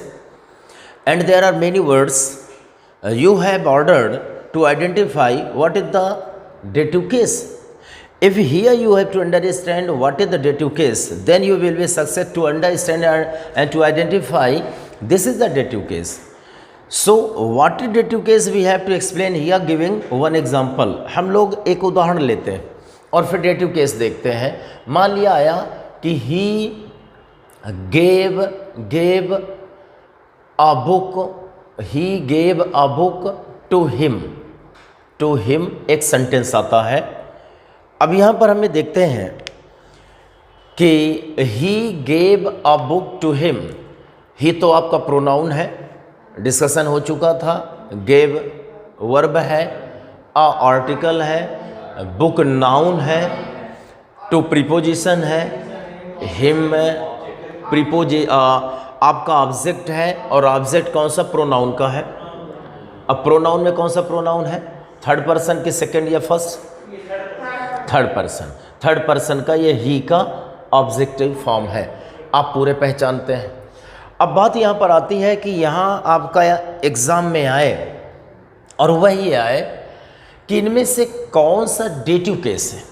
and there are many words, you have ordered to identify what is the dative case. If here you have to understand what is the dative case, then you will be success to understand and to identify this is the dative case. So what is dative case we have to explain here giving one example. हम लोग एक उदाहरण लेते हैं और फिर dative case देखते हैं। मान लिया आया कि he gave a book, he gave a book to him, to him एक सेंटेंस आता है। अब यहाँ पर हमें देखते हैं कि he gave a book to him, he तो आपका प्रोनाउन है, डिस्कशन हो चुका था। गेव वर्ब है, अ आर्टिकल है, बुक नाउन है, टू प्रीपोजिशन है, हिम आपका ऑब्जेक्ट है, और ऑब्जेक्ट कौन सा? प्रोनाउन का है। अब प्रोनाउन में कौन सा प्रोनाउन है? थर्ड पर्सन की सेकंड या first? Third person. Third person का ये ही का ऑब्जेक्टिव फॉर्म है, आप पूरे पहचानते हैं। अब बात यहाँ पर आती है कि यहाँ आपका एग्ज़ाम में आए और वही आए कि इनमें से कौन सा डेटिव केस है।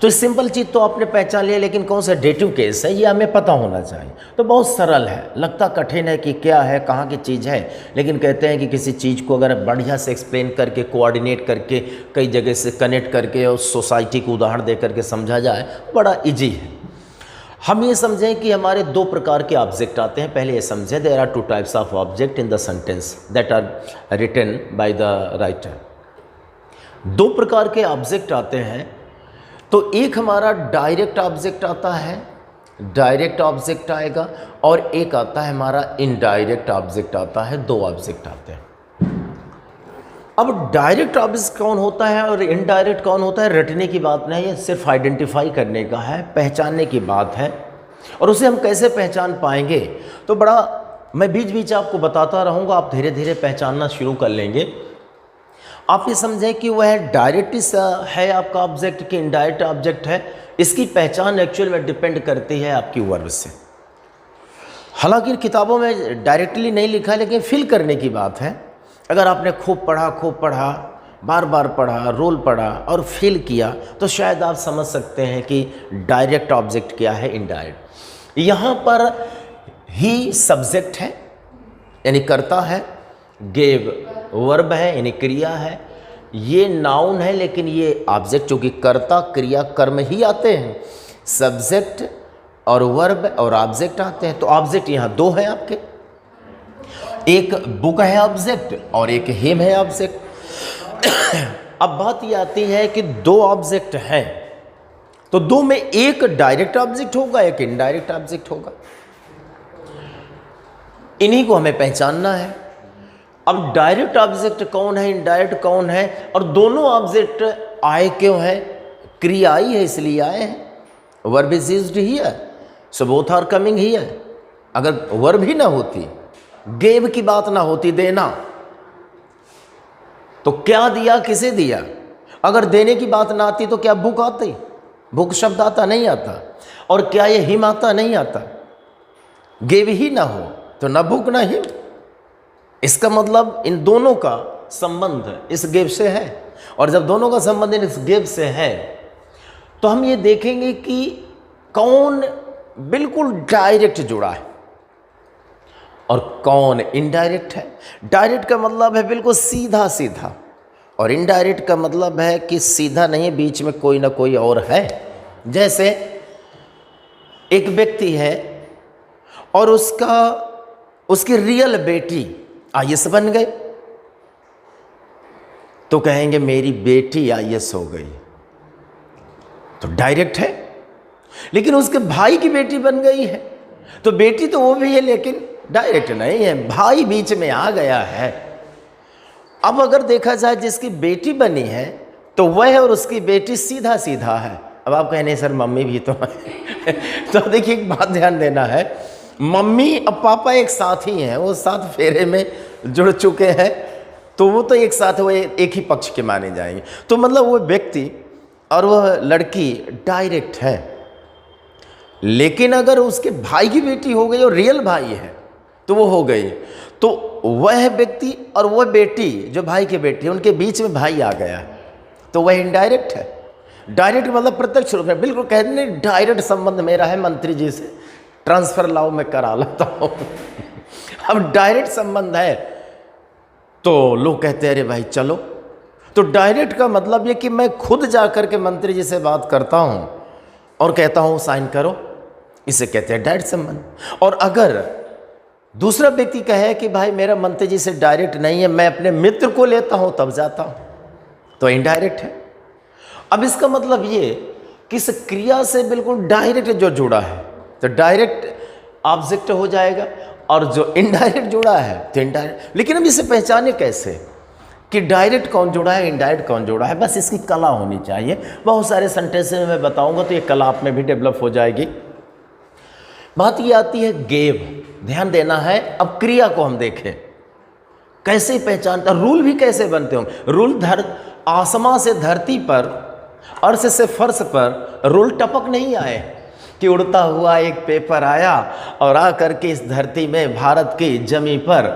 तो सिंपल चीज़ तो आपने पहचान लिया, लेकिन कौन सा डेटिव केस है ये हमें पता होना चाहिए। तो बहुत सरल है, लगता कठिन है कि क्या है, कहाँ की चीज़ है, लेकिन कहते हैं कि किसी चीज़ को अगर बढ़िया से एक्सप्लेन करके, कोऑर्डिनेट करके, कई जगह से कनेक्ट करके और सोसाइटी को उदाहरण दे करके समझा जाए, बड़ा ईजी है। हम ये समझें कि हमारे दो प्रकार के ऑब्जेक्ट आते हैं। पहले ये समझें, there are two types of object in the sentence that are written by the writer. दो प्रकार के ऑब्जेक्ट आते हैं। तो एक हमारा डायरेक्ट ऑब्जेक्ट आता है, डायरेक्ट ऑब्जेक्ट आएगा, और एक आता है हमारा इनडायरेक्ट ऑब्जेक्ट आता है। दो ऑब्जेक्ट आते हैं। अब डायरेक्ट ऑब्जेक्ट कौन होता है और इनडायरेक्ट कौन होता है, रटने की बात नहीं है, सिर्फ आइडेंटिफाई करने का है, पहचानने की बात है। और उसे हम कैसे पहचान पाएंगे, तो बड़ा मैं बीच बीच आपको बताता रहूँगा, आप धीरे धीरे पहचानना शुरू कर लेंगे। आप ये समझें कि वह डायरेक्ट है आपका ऑब्जेक्ट कि इनडायरेक्ट ऑब्जेक्ट है, इसकी पहचान एक्चुअल में डिपेंड करती है आपकी वर्ब से। हालांकि किताबों में डायरेक्टली नहीं लिखा, लेकिन फिल करने की बात है। अगर आपने खूब पढ़ा, बार बार पढ़ा, रोल पढ़ा और फिल किया, तो शायद आप समझ सकते हैं कि डायरेक्ट ऑब्जेक्ट क्या है, इनडायरेक्ट। यहाँ पर ही सब्जेक्ट है यानी कर्ता है, गेव वर्ब है यानी क्रिया है, ये नाउन है, लेकिन ये ऑब्जेक्ट, चूँकि कर्ता क्रिया कर्म ही आते हैं, सब्जेक्ट और वर्ब और ऑब्जेक्ट आते हैं। तो ऑब्जेक्ट यहाँ दो है आपके, एक बुक है ऑब्जेक्ट और एक हिम है ऑब्जेक्ट। अब बात ये आती है कि दो ऑब्जेक्ट हैं, तो दो में एक डायरेक्ट ऑब्जेक्ट होगा, एक इनडायरेक्ट ऑब्जेक्ट होगा। इन्हीं को हमें पहचानना है। अब डायरेक्ट ऑब्जेक्ट कौन है, इनडायरेक्ट कौन है, और दोनों ऑब्जेक्ट आए क्यों है? क्रिया आई है इसलिए आए हैं। Verb is used here, so both are coming here. अगर वर्ब ही ना होती, गेव की बात ना होती, देना, तो क्या दिया, किसे दिया? अगर देने की बात ना आती तो क्या बुक आती? बुक शब्द आता नहीं आता। और क्या ये हिम आता नहीं आता? गेव ही ना हो तो ना बुक ना हिम। इसका मतलब इन दोनों का संबंध इस गेव से है, और जब दोनों का संबंध इस गेव से है, तो हम ये देखेंगे कि कौन बिल्कुल डायरेक्ट जुड़ा है और कौन इनडायरेक्ट है। डायरेक्ट का मतलब है बिल्कुल सीधा सीधा, और इनडायरेक्ट का मतलब है कि सीधा नहीं, बीच में कोई ना कोई और है। जैसे एक व्यक्ति है और उसकी रियल बेटी आईएएस बन गए, तो कहेंगे मेरी बेटी आईएएस हो गई, तो डायरेक्ट है। लेकिन उसके भाई की बेटी बन गई है, तो बेटी तो वो भी है लेकिन डायरेक्ट नहीं है, भाई बीच में आ गया है। अब अगर देखा जाए जिसकी बेटी बनी है, तो वह और उसकी बेटी सीधा सीधा है। अब आप कहें नहीं सर मम्मी भी तो है। तो देखिए एक बात ध्यान देना है, मम्मी और पापा एक साथ ही हैं, वो साथ फेरे में जुड़ चुके हैं, तो वो तो एक साथ, वो एक ही पक्ष के माने जाएंगे। तो मतलब वो व्यक्ति और वह लड़की डायरेक्ट है। लेकिन अगर उसके भाई की बेटी हो गई और रियल भाई है, तो वो हो गई, तो वह व्यक्ति और वह बेटी जो भाई की बेटी है, उनके बीच में भाई आ गया, तो वह इनडायरेक्ट है। डायरेक्ट मतलब प्रत्यक्ष रूप में, बिल्कुल कहने डायरेक्ट संबंध मेरा है मंत्री जी से, ट्रांसफर लाओ मैं करा लेता हूँ। अब डायरेक्ट संबंध है, तो लोग कहते हैं अरे भाई चलो। तो डायरेक्ट का मतलब ये कि मैं खुद जा कर के मंत्री जी से बात करता हूँ और कहता हूँ साइन करो, इसे कहते हैं डायरेक्ट संबंध। और अगर दूसरा व्यक्ति कहे कि भाई मेरा मंत्री जी से डायरेक्ट नहीं है, मैं अपने मित्र को लेता हूँ तब जाता हूँ, तो इनडायरेक्ट है। अब इसका मतलब ये कि इस क्रिया से बिल्कुल डायरेक्ट जो जुड़ा है, तो डायरेक्ट ऑब्जेक्ट हो जाएगा। और जो इनडायरेक्ट जुड़ा है तो इनडायरेक्ट। लेकिन अब इसे पहचाने कैसे कि डायरेक्ट कौन जुड़ा है, इनडायरेक्ट कौन जुड़ा है? बस इसकी कला होनी चाहिए। बहुत सारे सेंटेंस में मैं बताऊंगा तो ये कला आप में भी डेवलप हो जाएगी। बात ये आती है गेव, ध्यान देना है। अब क्रिया को हम देखें कैसे पहचानता, रूल भी कैसे बनते होंगे। रूल आसमां से धरती पर, अर्श से फर्श पर रूल टपक नहीं आए कि उड़ता हुआ एक पेपर आया और आकर के इस धरती में भारत की जमी पर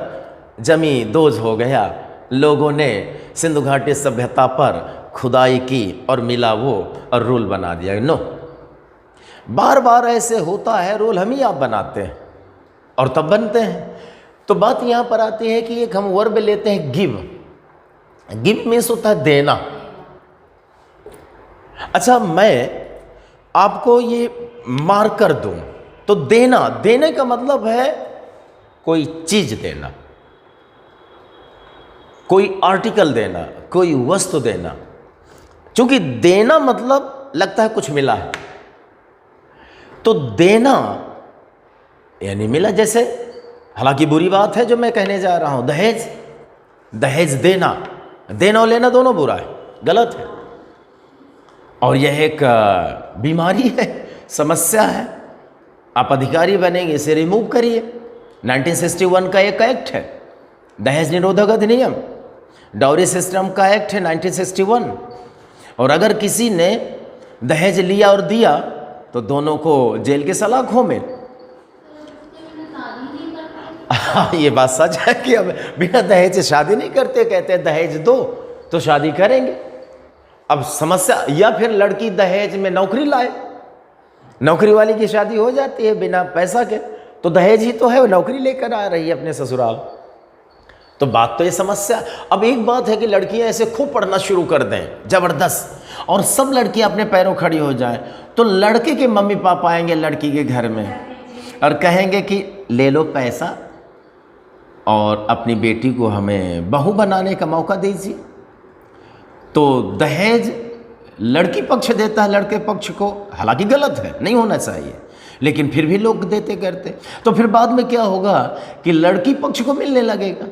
जमी दोज हो गया। लोगों ने सिंधु घाटी सभ्यता पर खुदाई की और मिला वो और रूल बना दिया। नो, बार बार ऐसे होता है, रूल हम ही आप बनाते हैं और तब बनते हैं। तो बात यहाँ पर आती है कि एक हम वर्ब लेते हैं गिव। गिव मीन्स होता है देना। अच्छा, मैं आपको ये मार्कर दूं तो देना, देने का मतलब है कोई चीज देना, कोई आर्टिकल देना, कोई वस्तु देना। क्योंकि देना मतलब लगता है कुछ मिला है, तो देना यानी मिला। जैसे, हालांकि बुरी बात है जो मैं कहने जा रहा हूं, दहेज, दहेज देना, देना और लेना दोनों बुरा है, गलत है। और यह एक बीमारी है, समस्या है। आप अधिकारी बनेंगे, इसे रिमूव करिए। 1961 का एक एक्ट है, दहेज निरोधक अधिनियम, डाउरी सिस्टम का एक्ट है 1961। और अगर किसी ने दहेज लिया और दिया तो दोनों को जेल के सलाखों में। ये बात सच है कि अब बिना दहेज से शादी नहीं करते, कहते हैं दहेज दो तो शादी करेंगे। अब समस्या, या फिर लड़की दहेज में नौकरी लाए, नौकरी वाली की शादी हो जाती है बिना पैसा के, तो दहेज ही तो है, वो नौकरी लेकर आ रही है अपने ससुराल। तो बात तो ये समस्या। अब एक बात है कि लड़कियां ऐसे खूब पढ़ना शुरू कर दें जबरदस्त, और सब लड़कियां अपने पैरों खड़ी हो जाएं, तो लड़के के मम्मी पापा आएंगे लड़की के घर में और कहेंगे कि ले लो पैसा और अपनी बेटी को हमें बहू बनाने का मौका दीजिए। तो दहेज लड़की पक्ष देता है लड़के पक्ष को, हालांकि गलत है, नहीं होना चाहिए, लेकिन फिर भी लोग देते करते। तो फिर बाद में क्या होगा कि लड़की पक्ष को मिलने लगेगा।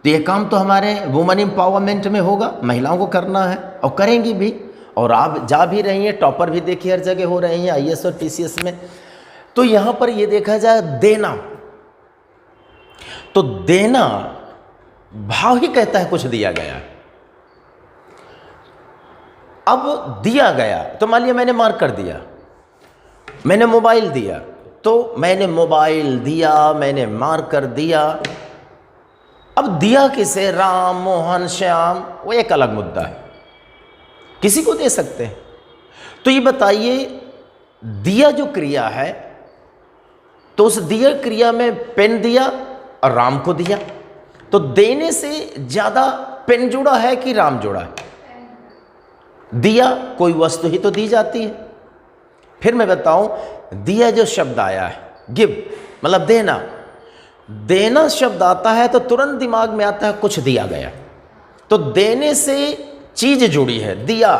तो ये काम तो हमारे वुमेन एम्पावरमेंट में होगा, महिलाओं को करना है और करेंगी भी। और आप जा भी रही हैं, टॉपर भी देखिए हर जगह हो रही हैं IAS और TCS में। तो यहाँ पर ये देखा जाए देना, तो देना भाव ही कहता है कुछ दिया गया। अब दिया गया तो मान लिया मैंने मार्क कर दिया, मैंने मोबाइल दिया, तो मैंने मोबाइल दिया, मैंने मार्क कर दिया। अब दिया किसे, राम, मोहन, श्याम, वो एक अलग मुद्दा है, किसी को दे सकते हैं। तो ये बताइए, दिया जो क्रिया है, तो उस दिया क्रिया में पेन दिया और राम को दिया, तो देने से ज्यादा पेन जुड़ा है कि राम जुड़ा है? दिया कोई वस्तु ही तो दी जाती है। फिर मैं बताऊं, दिया जो शब्द आया है, गिव मतलब देना, देना शब्द आता है तो तुरंत दिमाग में आता है कुछ दिया गया। तो देने से चीज जुड़ी है, दिया,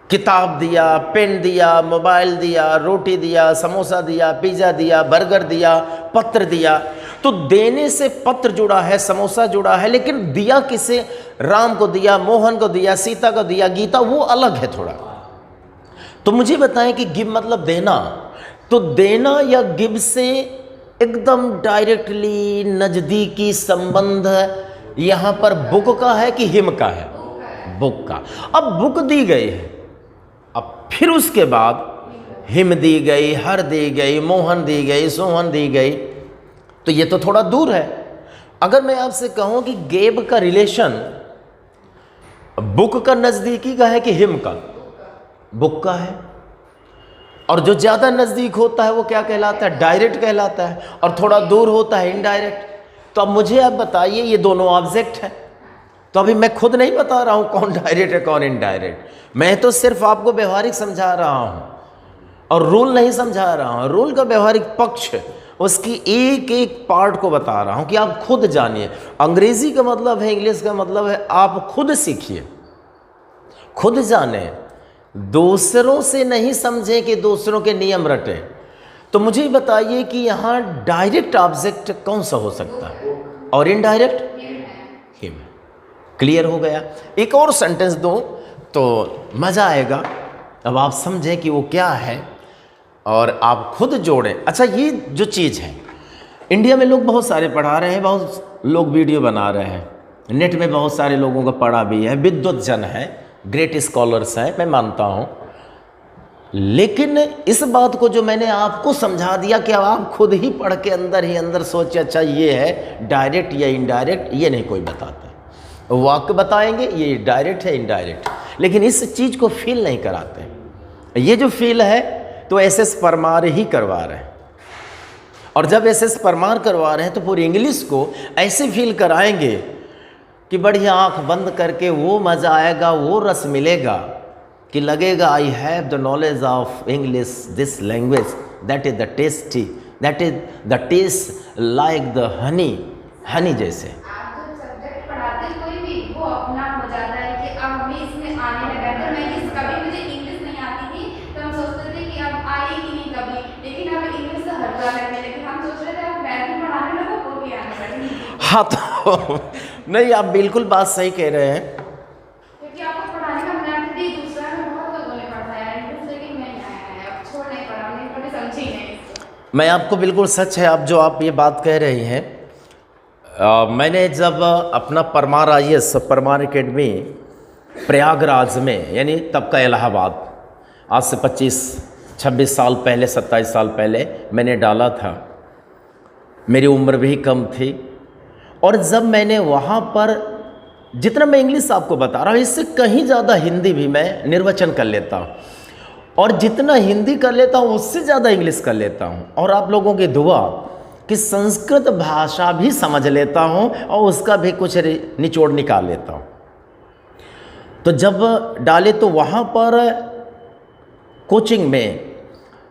किताब दिया, पेन दिया, मोबाइल दिया, रोटी दिया, समोसा दिया, पिज्जा दिया, बर्गर दिया, पत्र दिया। तो देने से पत्र जुड़ा है, समोसा जुड़ा है, लेकिन दिया किसे, राम को दिया, मोहन को दिया, सीता को दिया, गीता, वो अलग है थोड़ा। तो मुझे बताएं कि गिव मतलब देना, तो देना या गिव से एकदम डायरेक्टली नजदीकी संबंध यहां पर बुक का है कि हिम का है? बुक का। अब बुक दी गई है, अब फिर उसके बाद हिम दी गई, हर दी गई, मोहन दी गई, सोहन दी गई, तो ये तो थोड़ा दूर है। अगर मैं आपसे कहूं कि गेब का रिलेशन बुक का नजदीकी का है कि हिम का? बुक का है। और जो ज्यादा नजदीक होता है वो क्या कहलाता है? डायरेक्ट कहलाता है, और थोड़ा दूर होता है इनडायरेक्ट। तो अब मुझे आप बताइए, ये दोनों ऑब्जेक्ट हैं, तो अभी मैं खुद नहीं बता रहा हूं कौन डायरेक्ट है कौन इनडायरेक्ट, मैं तो सिर्फ आपको व्यवहारिक समझा रहा हूं और रूल नहीं समझा रहा हूं। रूल का व्यवहारिक पक्ष, उसकी एक एक पार्ट को बता रहा हूं कि आप खुद जानिए। अंग्रेजी का मतलब है, इंग्लिश का मतलब है, आप खुद सीखिए, खुद जाने, दूसरों से नहीं समझें कि दूसरों के नियम रटें। तो मुझे बताइए कि यहाँ डायरेक्ट ऑब्जेक्ट कौन सा हो सकता है और इनडायरेक्ट? हिम। क्लियर हो गया। एक और सेंटेंस दो तो मज़ा आएगा, अब आप समझें कि वो क्या है और आप खुद जोड़ें। अच्छा, ये जो चीज़ है इंडिया में लोग बहुत सारे पढ़ा रहे हैं, बहुत लोग वीडियो बना रहे हैं, नेट में बहुत सारे लोगों का पढ़ा भी है, विद्वत जन है, ग्रेट स्कॉलर्स हैं, मैं मानता हूँ। लेकिन इस बात को जो मैंने आपको समझा दिया कि अब आप खुद ही पढ़ के अंदर ही अंदर सोचे अच्छा ये है डायरेक्ट या इनडायरेक्ट, ये नहीं कोई बताता। वाक्य बताएंगे ये डायरेक्ट है इनडायरेक्ट, लेकिन इस चीज़ को फील नहीं कराते। ये जो फील है तो एसएस परमार ही करवा रहे हैं, और जब एसएस परमार करवा रहे हैं तो पूरी इंग्लिश को ऐसे फील कराएंगे कि बढ़िया आँख बंद करके वो मज़ा आएगा, वो रस मिलेगा कि लगेगा I have the knowledge of English, this language that is the tasty, that is the taste like the honey, Honey जैसे। आप जब सब्जेक्ट पढ़ाते हैं कोई भी, वो अपना हो जाता है कि अब हमें इसमें आने लगा है। तो मैं कभी मुझे इंग्लिश नहीं आती थी तो हम सोचते थे कि अब आएगी नहीं कभी, लेकिन अब इंग्लिश से हटवा लगने लगे। हम सोच रहे थे अब मैथ भी पढ़ाने लगो वो भी आने लगी। हाँ तो नहीं, आप बिल्कुल बात सही कह रहे हैं। क्योंकि आपको पढ़ाने का मैथ भी दूसरा में बहुत लोगों ने पढ़ाया है इंग्लिश, लेकिन नहीं आया है, अब छोड़ नहीं पढ़ा, नहीं कभी समझी नहीं। मैं आपको बिल्कुल सच है, आप जो आप ये बात कह रही हैं, मैंने जब अपना परमार IAS परमार एकेडमी प्रयागराज में, यानी तब का इलाहाबाद, आज से 25-26 साल पहले, 27 साल पहले मैंने डाला था, मेरी उम्र भी कम थी। और जब मैंने वहाँ पर, जितना मैं इंग्लिश आपको बता रहा हूँ इससे कहीं ज़्यादा हिंदी भी मैं निर्वचन कर लेता हूँ, और जितना हिंदी कर लेता हूँ उससे ज़्यादा इंग्लिश कर लेता हूँ, और आप लोगों की दुआ कि संस्कृत भाषा भी समझ लेता हूँ और उसका भी कुछ निचोड़ निकाल लेता हूँ। तो जब डाले तो वहाँ पर कोचिंग में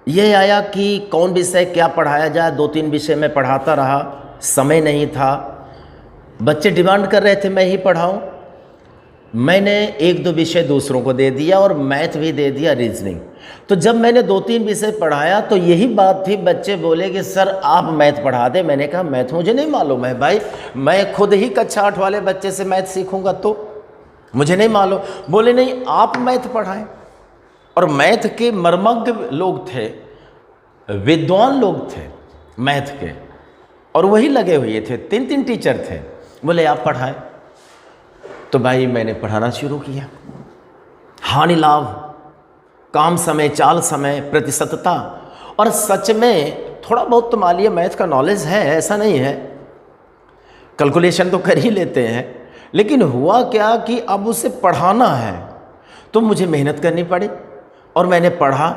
ये आया कि कौन विषय क्या पढ़ाया जाए, 2-3 विषय में पढ़ाता रहा, समय नहीं था, बच्चे डिमांड कर रहे थे मैं ही पढ़ाऊँ। मैंने 1-2 विषय दूसरों को दे दिया और मैथ भी दे दिया, रीजनिंग। तो जब मैंने 2-3 विषय पढ़ाया तो यही बात थी, बच्चे बोले कि सर आप मैथ पढ़ा दें। मैंने कहा मैथ मुझे नहीं मालूम है भाई, मैं खुद ही कक्षा 8 वाले बच्चे से मैथ सीखूंगा तो मुझे नहीं मालूम। बोले नहीं आप मैथ पढ़ाएं। और मैथ के मर्मज्ञ लोग थे, विद्वान लोग थे मैथ के, और वही लगे हुए थे, 3-3 टीचर थे। बोले आप पढ़ाएं। तो भाई मैंने पढ़ाना शुरू किया। हानि लाभ, काम समय, चाल समय, प्रतिशतता, और सच में थोड़ा बहुत तो मान लिया मैथ का नॉलेज है, ऐसा नहीं है, कैलकुलेशन तो कर ही लेते हैं। लेकिन हुआ क्या कि अब उसे पढ़ाना है तो मुझे मेहनत करनी पड़ी, और मैंने पढ़ा।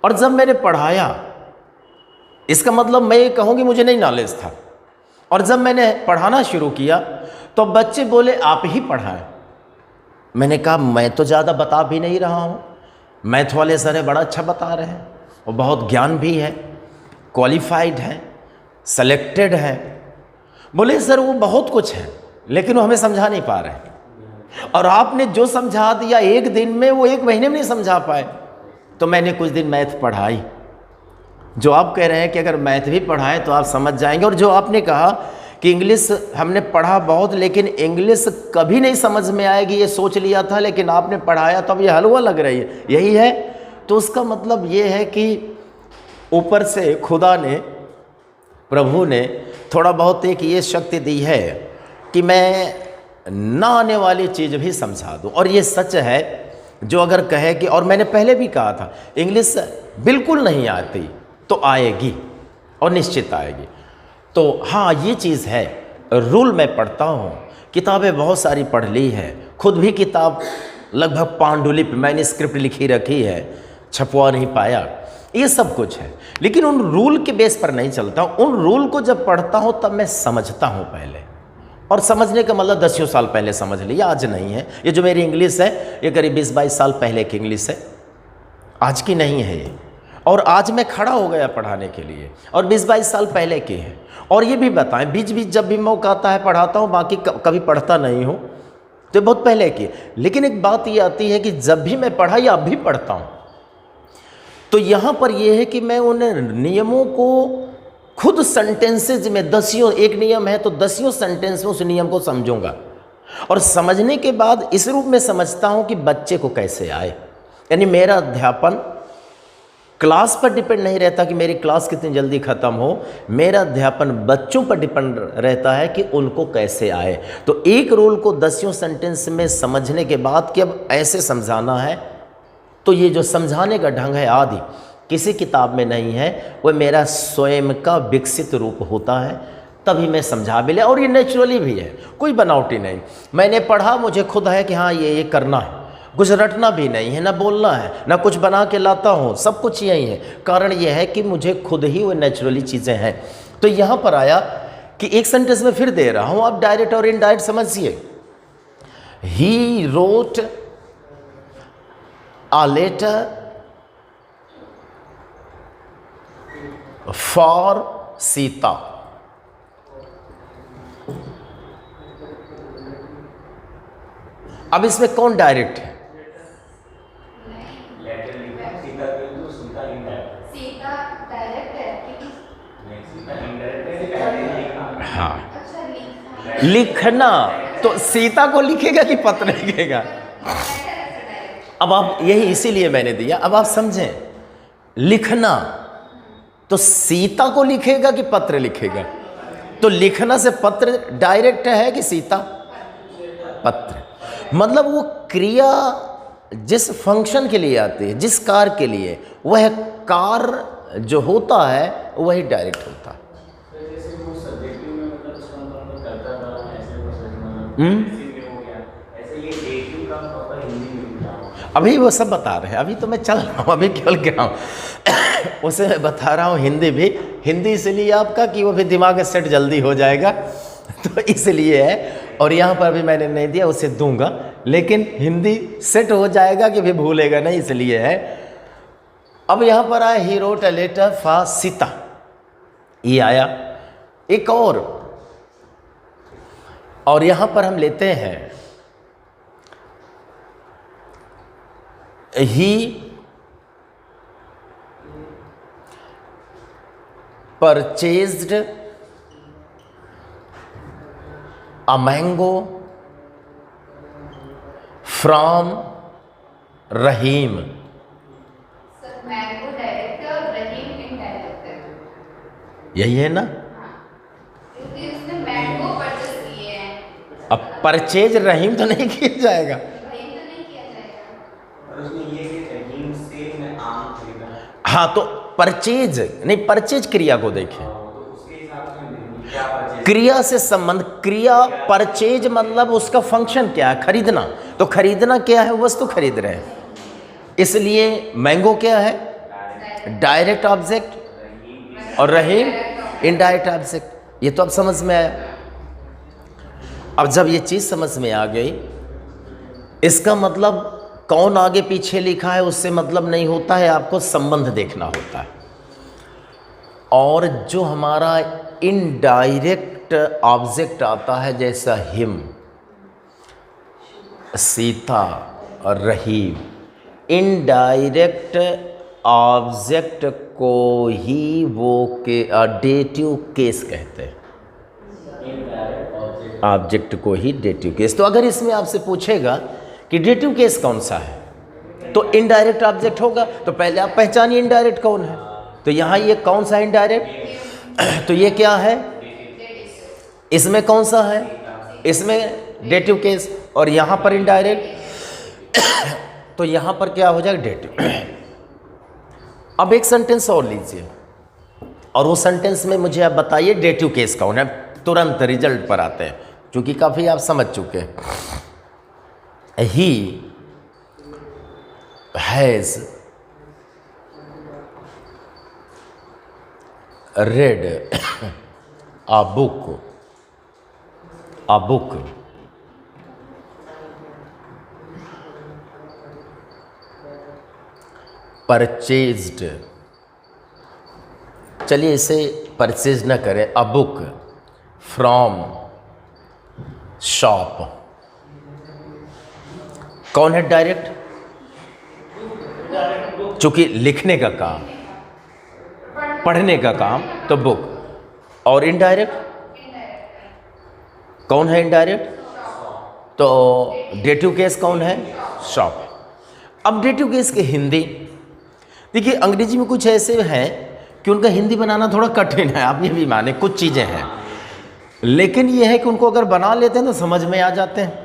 और जब मैंने पढ़ाया, इसका मतलब मैं ये कहूँ कि मुझे नहीं नॉलेज था, और जब मैंने पढ़ाना शुरू किया तो बच्चे बोले आप ही पढ़ाएं। मैंने कहा मैं तो ज़्यादा बता भी नहीं रहा हूँ, मैथ वाले सर बड़ा अच्छा बता रहे हैं, और बहुत ज्ञान भी है, क्वालिफाइड है, सेलेक्टेड है। बोले सर वो बहुत कुछ है लेकिन वो हमें समझा नहीं पा रहे, और आपने जो समझा दिया 1 दिन में वो 1 महीने में नहीं समझा पाए। तो मैंने कुछ दिन मैथ पढ़ाई। जो आप कह रहे हैं कि अगर मैथ भी पढ़ाएं तो आप समझ जाएंगे, और जो आपने कहा कि इंग्लिश हमने पढ़ा बहुत लेकिन इंग्लिश कभी नहीं समझ में आएगी ये सोच लिया था, लेकिन आपने पढ़ाया तो अब ये हलवा लग रही है, यही है। तो उसका मतलब ये है कि ऊपर से खुदा ने, प्रभु ने थोड़ा बहुत एक ये शक्ति दी है कि मैं ना आने वाली चीज़ भी समझा दूँ। और ये सच है, जो अगर कहे कि, और मैंने पहले भी कहा था इंग्लिश बिल्कुल नहीं आती तो आएगी, और निश्चित आएगी। तो हाँ ये चीज़ है, रूल मैं पढ़ता हूँ, किताबें बहुत सारी पढ़ ली है, खुद भी किताब लगभग पांडुलिपि मैंने स्क्रिप्ट लिखी रखी है, छपवा नहीं पाया, ये सब कुछ है। लेकिन उन रूल के बेस पर नहीं चलता हूँ। उन रूल को जब पढ़ता हूँ तब मैं समझता हूँ पहले, और समझने का मतलब 10 साल पहले समझ लिया, आज नहीं है। ये जो मेरी इंग्लिश है ये करीब 20-22 साल पहले की इंग्लिश है, आज की नहीं है ये। और आज मैं खड़ा हो गया पढ़ाने के लिए, और 20-22 साल पहले की है। और ये भी बताएं, बीच बीच जब भी मौका आता है पढ़ाता हूँ, बाकी कभी पढ़ता नहीं हूँ, तो बहुत पहले की। लेकिन एक बात ये आती है कि जब भी मैं पढ़ा या अब भी पढ़ता हूँ तो यहाँ पर यह है कि मैं उन नियमों को खुद सेंटेंसेज में दसियों, एक नियम है तो दसियों सेंटेंस में उस नियम को समझूंगा और समझने के बाद इस रूप में समझता हूँ कि बच्चे को कैसे आए। यानी मेरा अध्यापन क्लास पर डिपेंड नहीं रहता कि मेरी क्लास कितनी जल्दी ख़त्म हो, मेरा अध्यापन बच्चों पर डिपेंड रहता है कि उनको कैसे आए। तो एक रोल को दसियों सेंटेंस में समझने के बाद कि अब ऐसे समझाना है, तो ये जो समझाने का ढंग है आदि किसी किताब में नहीं है, वो मेरा स्वयं का विकसित रूप होता है, तभी मैं समझा भी ले। और ये नेचुरली भी है, कोई बनावटी नहीं। मैंने पढ़ा, मुझे खुद है कि हाँ ये करना है, कुछ रटना भी नहीं है, ना बोलना है, ना कुछ बना के लाता हूँ, सब कुछ यही है। कारण यह है कि मुझे खुद ही वो नेचुरली चीज़ें हैं। तो यहाँ पर आया कि एक सेंटेंस में फिर दे रहा हूँ, आप डायरेक्ट और इनडायरेक्ट समझिए। He wrote a letter for Sita. अब इसमें कौन डायरेक्ट है? सीता डायरेक्ट है। हाँ, लिखना तो सीता को लिखेगा कि पत्र लिखेगा? अब आप यही इसीलिए मैंने दिया, अब आप समझें। लिखना तो सीता को लिखेगा कि पत्र लिखेगा? तो लिखना से पत्र डायरेक्ट है कि सीता? पत्र। मतलब वो क्रिया जिस फंक्शन के लिए आती है, जिस कार्य के लिए, वह कार्य जो होता है वही डायरेक्ट होता है। अभी वो सब बता रहे हैं, अभी तो मैं चल रहा हूँ, अभी केवल क्या हूँ उसे मैं बता रहा हूँ। हिंदी भी, हिंदी इसलिए आपका कि वो भी दिमाग सेट जल्दी हो जाएगा, तो इसलिए है। और यहाँ पर भी मैंने नहीं दिया, उसे दूंगा, लेकिन हिंदी सेट हो जाएगा कि भी भूलेगा नहीं, इसलिए है। अब यहाँ पर आया he wrote a letter for Sita, ये आया। एक और यहाँ पर हम लेते हैं he purchased a mango from Rahim. Sir mango direct है और रहीम इनडायरेक्ट है। यही है ना? क्योंकि उसने मैंगो परचेज किए हैं। अब परचेज रहीम तो नहीं किया जाएगा, रहीम तो नहीं किया जाएगा। और उसने ये कि रहीम से मैं आम खरीदा। हाँ, तो परचेज नहीं, परचेज क्रिया को देखें, तो उसके हिसाब से क्या परचेज, क्रिया से संबंध। क्रिया परचेज मतलब उसका फंक्शन क्या है? खरीदना। तो खरीदना क्या है? वस्तु खरीद रहे हैं, इसलिए मैंगो क्या है? डायरेक्ट ऑब्जेक्ट और रहीम इनडायरेक्ट ऑब्जेक्ट। ये तो अब समझ में आया। अब जब ये चीज़ समझ में आ गई, इसका मतलब कौन आगे पीछे लिखा है उससे मतलब नहीं होता है, आपको संबंध देखना होता है। और जो हमारा इनडायरेक्ट ऑब्जेक्ट आता है, जैसा हिम, सीता और रहीम, इनडायरेक्ट ऑब्जेक्ट को ही वो के डेटिव केस कहते हैं। ऑब्जेक्ट को ही डेटिव केस। तो अगर इसमें आपसे पूछेगा कि डेटिव केस कौन सा है, तो इनडायरेक्ट ऑब्जेक्ट होगा। तो पहले आप पहचानिए इनडायरेक्ट कौन है। तो यहाँ ये कौन सा इनडायरेक्ट, तो ये क्या है? इसमें कौन सा है? इसमें डेटिव केस। और यहाँ पर इनडायरेक्ट, तो यहाँ पर क्या हो जाएगा? डेटिव। अब एक सेंटेंस और लीजिए, और वो सेंटेंस में मुझे आप बताइए डेटिव केस कौन है। तुरंत रिजल्ट पर आते हैं, क्योंकि काफ़ी आप समझ चुके हैं। He has read a book, purchased, चलिए इसे परचेज न करें, a book from shop। कौन है डायरेक्ट? बुक चूंकि लिखने का काम, पढ़ने का काम, तो बुक। और इनडायरेक्ट कौन है? इनडायरेक्ट तो डेटिव केस कौन है? शॉप। अब डेटिव केस के हिंदी देखिए, अंग्रेजी में कुछ ऐसे हैं कि उनका हिंदी बनाना थोड़ा कठिन है, आप ये भी माने, कुछ चीज़ें हैं, लेकिन ये है कि उनको अगर बना लेते हैं तो समझ में आ जाते हैं।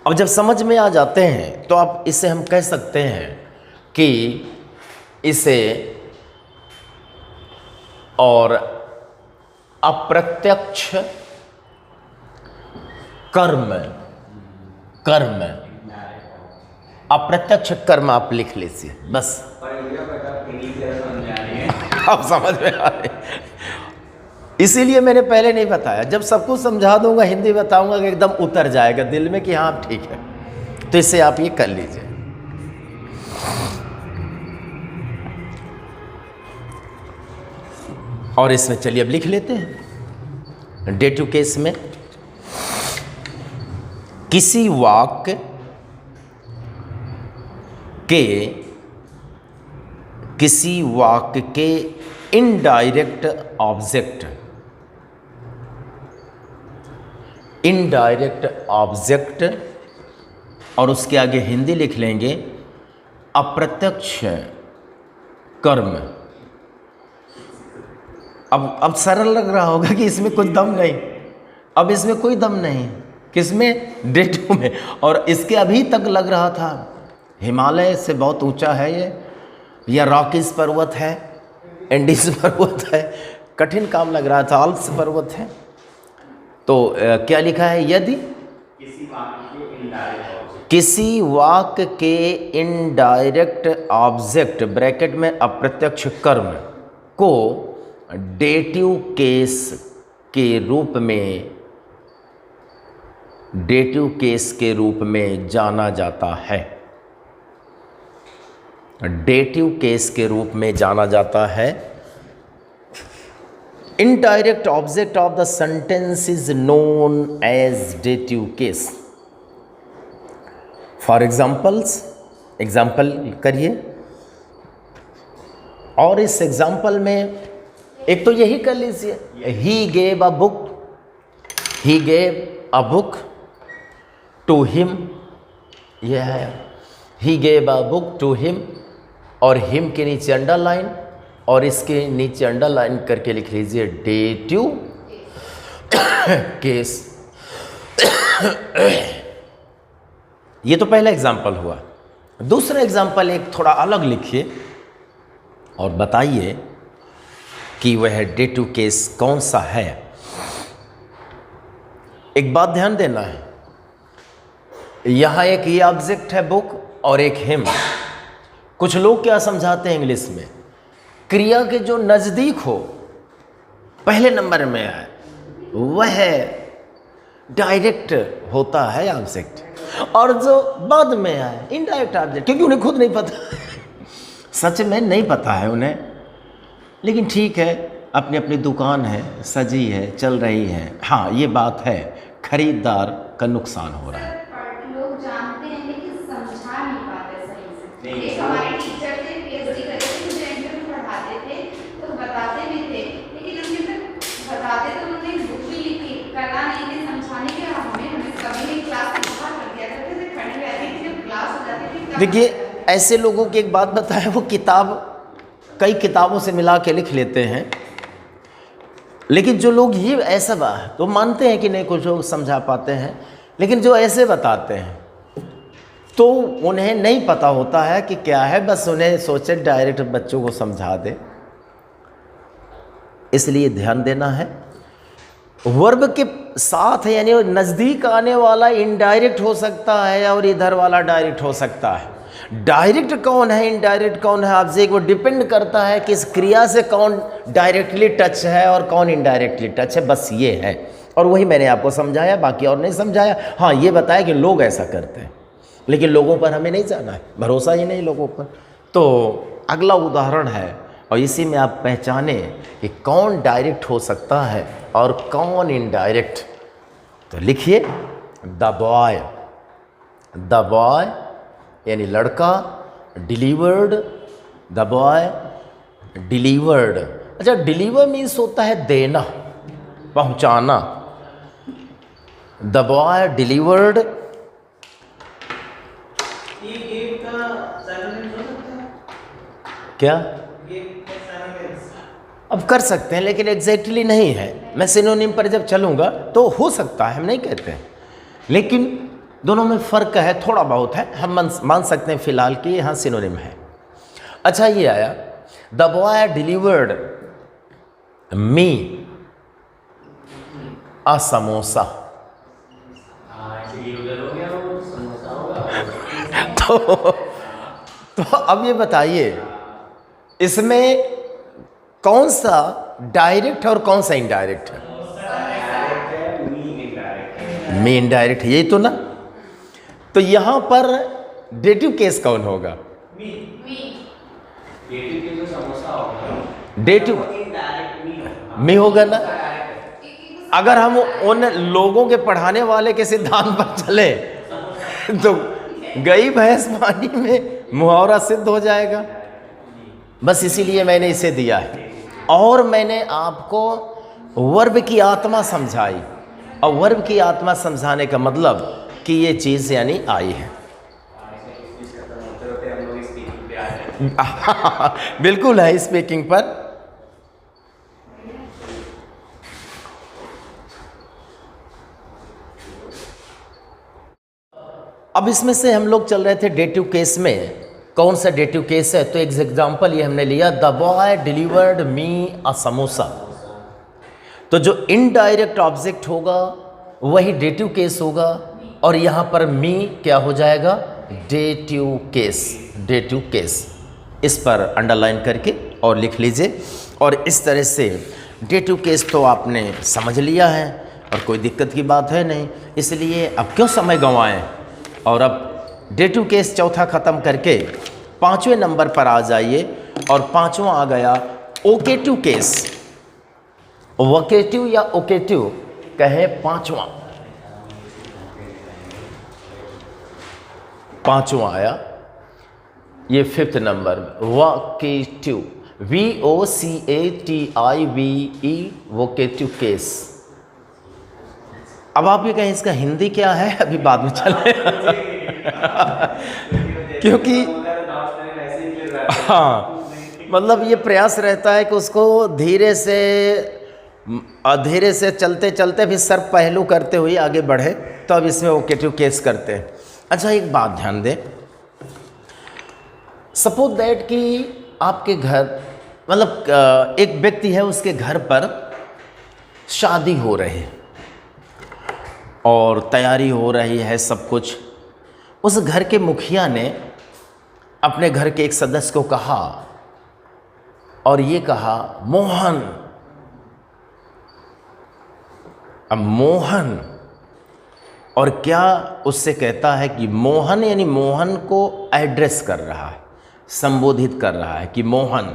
अब जब समझ में आ जाते हैं तो आप इसे हम कह सकते हैं कि इसे और अप्रत्यक्ष कर्म, अप्रत्यक्ष कर्म आप लिख लीजिए बस। आप समझ में आ रहे, इसीलिए मैंने पहले नहीं बताया। जब सबको समझा दूंगा, हिंदी बताऊंगा कि एकदम उतर जाएगा दिल में कि हाँ ठीक है, तो इससे आप ये कर लीजिए। और इसमें चलिए अब लिख लेते हैं। डेटिव केस में किसी वाक्य के इनडायरेक्ट ऑब्जेक्ट और उसके आगे हिंदी लिख लेंगे अप्रत्यक्ष कर्म। अब सरल लग रहा होगा कि इसमें कुछ दम नहीं, अब इसमें कोई दम नहीं, किसमें? डेटिव में। और इसके अभी तक लग रहा था हिमालय से बहुत ऊंचा है ये, या रॉकीज पर्वत है, एंडीज पर्वत है, कठिन काम लग रहा था, आल्प्स पर्वत है। तो क्या लिखा है? यदि किसी वाक्य के इनडायरेक्ट ऑब्जेक्ट ब्रैकेट में अप्रत्यक्ष कर्म को डेटिव केस के रूप में जाना जाता है। डेटिव केस के रूप में जाना जाता है। Indirect object of the sentence is known as dative case. For example करिए। और इस एग्जाम्पल में एक तो यही कर लीजिए, he gave a book to him, यह है he gave a book to him, और हिम के नीचे अंडरलाइन और इसके नीचे अंडरलाइन करके लिख लीजिए डेटिव केस। ये तो पहला एग्जाम्पल हुआ। दूसरा एग्जाम्पल एक थोड़ा अलग लिखिए और बताइए कि वह डेटिव केस कौन सा है। एक बात ध्यान देना है, यहां एक ये ऑब्जेक्ट है बुक और एक हिम। कुछ लोग क्या समझाते हैं इंग्लिश में, क्रिया के जो नजदीक हो पहले नंबर में है वह डायरेक्ट होता है ऑब्जेक्ट, और जो बाद में है इनडायरेक्ट ऑब्जेक्ट, क्योंकि उन्हें खुद नहीं पता सच में नहीं पता है उन्हें, लेकिन ठीक है, अपनी अपनी दुकान है, सजी है, चल रही है। हाँ ये बात है, खरीदार का नुकसान हो रहा है। लोग जानते हैं लेकिन समझा नहीं पाते सही से। एक हमारे टीचर थे, पीएचडी करते थे, मुझे इंटरव्यू पढ़ाते थे तो बताते भी थे, लेकिन उनके बताते तो उन्होंने बुक भी लिखी, कला नहीं थी समझाने के। हमें कभी नहीं क्लास में बाहर कर दिया करते थे, खड़े रहते थे, जब क्लास हो जाती थी। देखिए ऐसे लोगों की एक बात बताएं, वो कई किताबों से मिला के लिख लेते हैं, लेकिन जो लोग ये ऐसा तो मानते हैं कि नहीं कुछ लोग समझा पाते हैं, लेकिन जो ऐसे बताते हैं तो उन्हें नहीं पता होता है कि क्या है, बस उन्हें सोचे डायरेक्ट बच्चों को समझा दे। इसलिए ध्यान देना है, वर्ब के साथ यानी नज़दीक आने वाला इनडायरेक्ट हो सकता है और इधर वाला डायरेक्ट हो सकता है। डायरेक्ट कौन है, इनडायरेक्ट कौन है, ऑब्जेक्ट वो डिपेंड करता है कि इस क्रिया से कौन डायरेक्टली टच है और कौन इनडायरेक्टली टच है, बस ये है। और वही मैंने आपको समझाया, बाकी और नहीं समझाया। हाँ ये बताया कि लोग ऐसा करते हैं, लेकिन लोगों पर हमें नहीं जाना है, भरोसा ही नहीं लोगों पर। तो अगला उदाहरण है, और इसी में आप पहचाने कि कौन डायरेक्ट हो सकता है और कौन इनडायरेक्ट। तो लिखिए द बॉय यानी लड़का, डिलीवर्ड, द बॉय डिलीवर्ड। अच्छा, डिलीवर मीन्स होता है देना, पहुंचाना। द बॉय डिलीवर्ड, क्या अब कर सकते हैं, लेकिन एग्जैक्टली नहीं है। मैं सिनोनिम पर जब चलूँगा तो हो सकता है, हम नहीं कहते हैं, लेकिन दोनों में फ़र्क है, थोड़ा बहुत है। हम मान सकते हैं फ़िलहाल कि यहाँ सिनोनिम है। अच्छा, ये आया द बॉय डिलीवर्ड मी अ समोसा। तो अब ये बताइए, इसमें कौन सा डायरेक्ट है और कौन सा इनडायरेक्ट है? मी इनडायरेक्ट है, यही तो ना। तो यहां पर डेटिव केस कौन होगा? डेटिव मी होगा ना। अगर हम उन लोगों के पढ़ाने वाले के सिद्धांत पर चले तो गई भैंस पानी में मुहावरा सिद्ध हो जाएगा। बस इसीलिए मैंने इसे दिया है, और मैंने आपको वर्ब की आत्मा समझाई। और वर्ब की आत्मा समझाने का मतलब कि ये चीज़ यानी आई है। बिल्कुल है स्पीकिंग पर। अब इसमें से हम लोग चल रहे थे डेटिव केस में, कौन सा डेटिव केस है? तो एक एग्जाम्पल ये हमने लिया, द बॉय डिलीवर्ड मी अ समोसा। तो जो इनडायरेक्ट ऑब्जेक्ट होगा वही डेटिव केस होगा, और यहाँ पर मी क्या हो जाएगा? Dative case. डेटिव केस, इस पर अंडरलाइन करके और लिख लीजिए। और इस तरह से डेटिव केस तो आपने समझ लिया है और कोई दिक्कत की बात है नहीं, इसलिए अब क्यों समय गंवाएं। और अब डेटिव केस चौथा ख़त्म करके पांचवें नंबर पर आ जाइए, और पांचवा आ गया ओकेटिव केस। वोकेटिव या ओकेटिव कहे पांचवा आया, ये fifth number vocative, VOCATIVE, vocative case. अब आप ये कहें इसका हिंदी क्या है, अभी बाद में चले क्योंकि हाँ, मतलब ये प्रयास रहता है कि उसको धीरे से चलते चलते भी सर पहलू करते हुए आगे बढ़े, तो अब इसमें वोकेटिव केस करते हैं। अच्छा, एक बात ध्यान दें, सपोज दैट कि आपके घर, मतलब एक व्यक्ति है, उसके घर पर शादी हो रही है और तैयारी हो रही है सब कुछ। उस घर के मुखिया ने अपने घर के एक सदस्य को कहा, और ये कहा मोहन। अब मोहन, और क्या उससे कहता है कि मोहन, यानी मोहन को एड्रेस कर रहा है, संबोधित कर रहा है कि मोहन।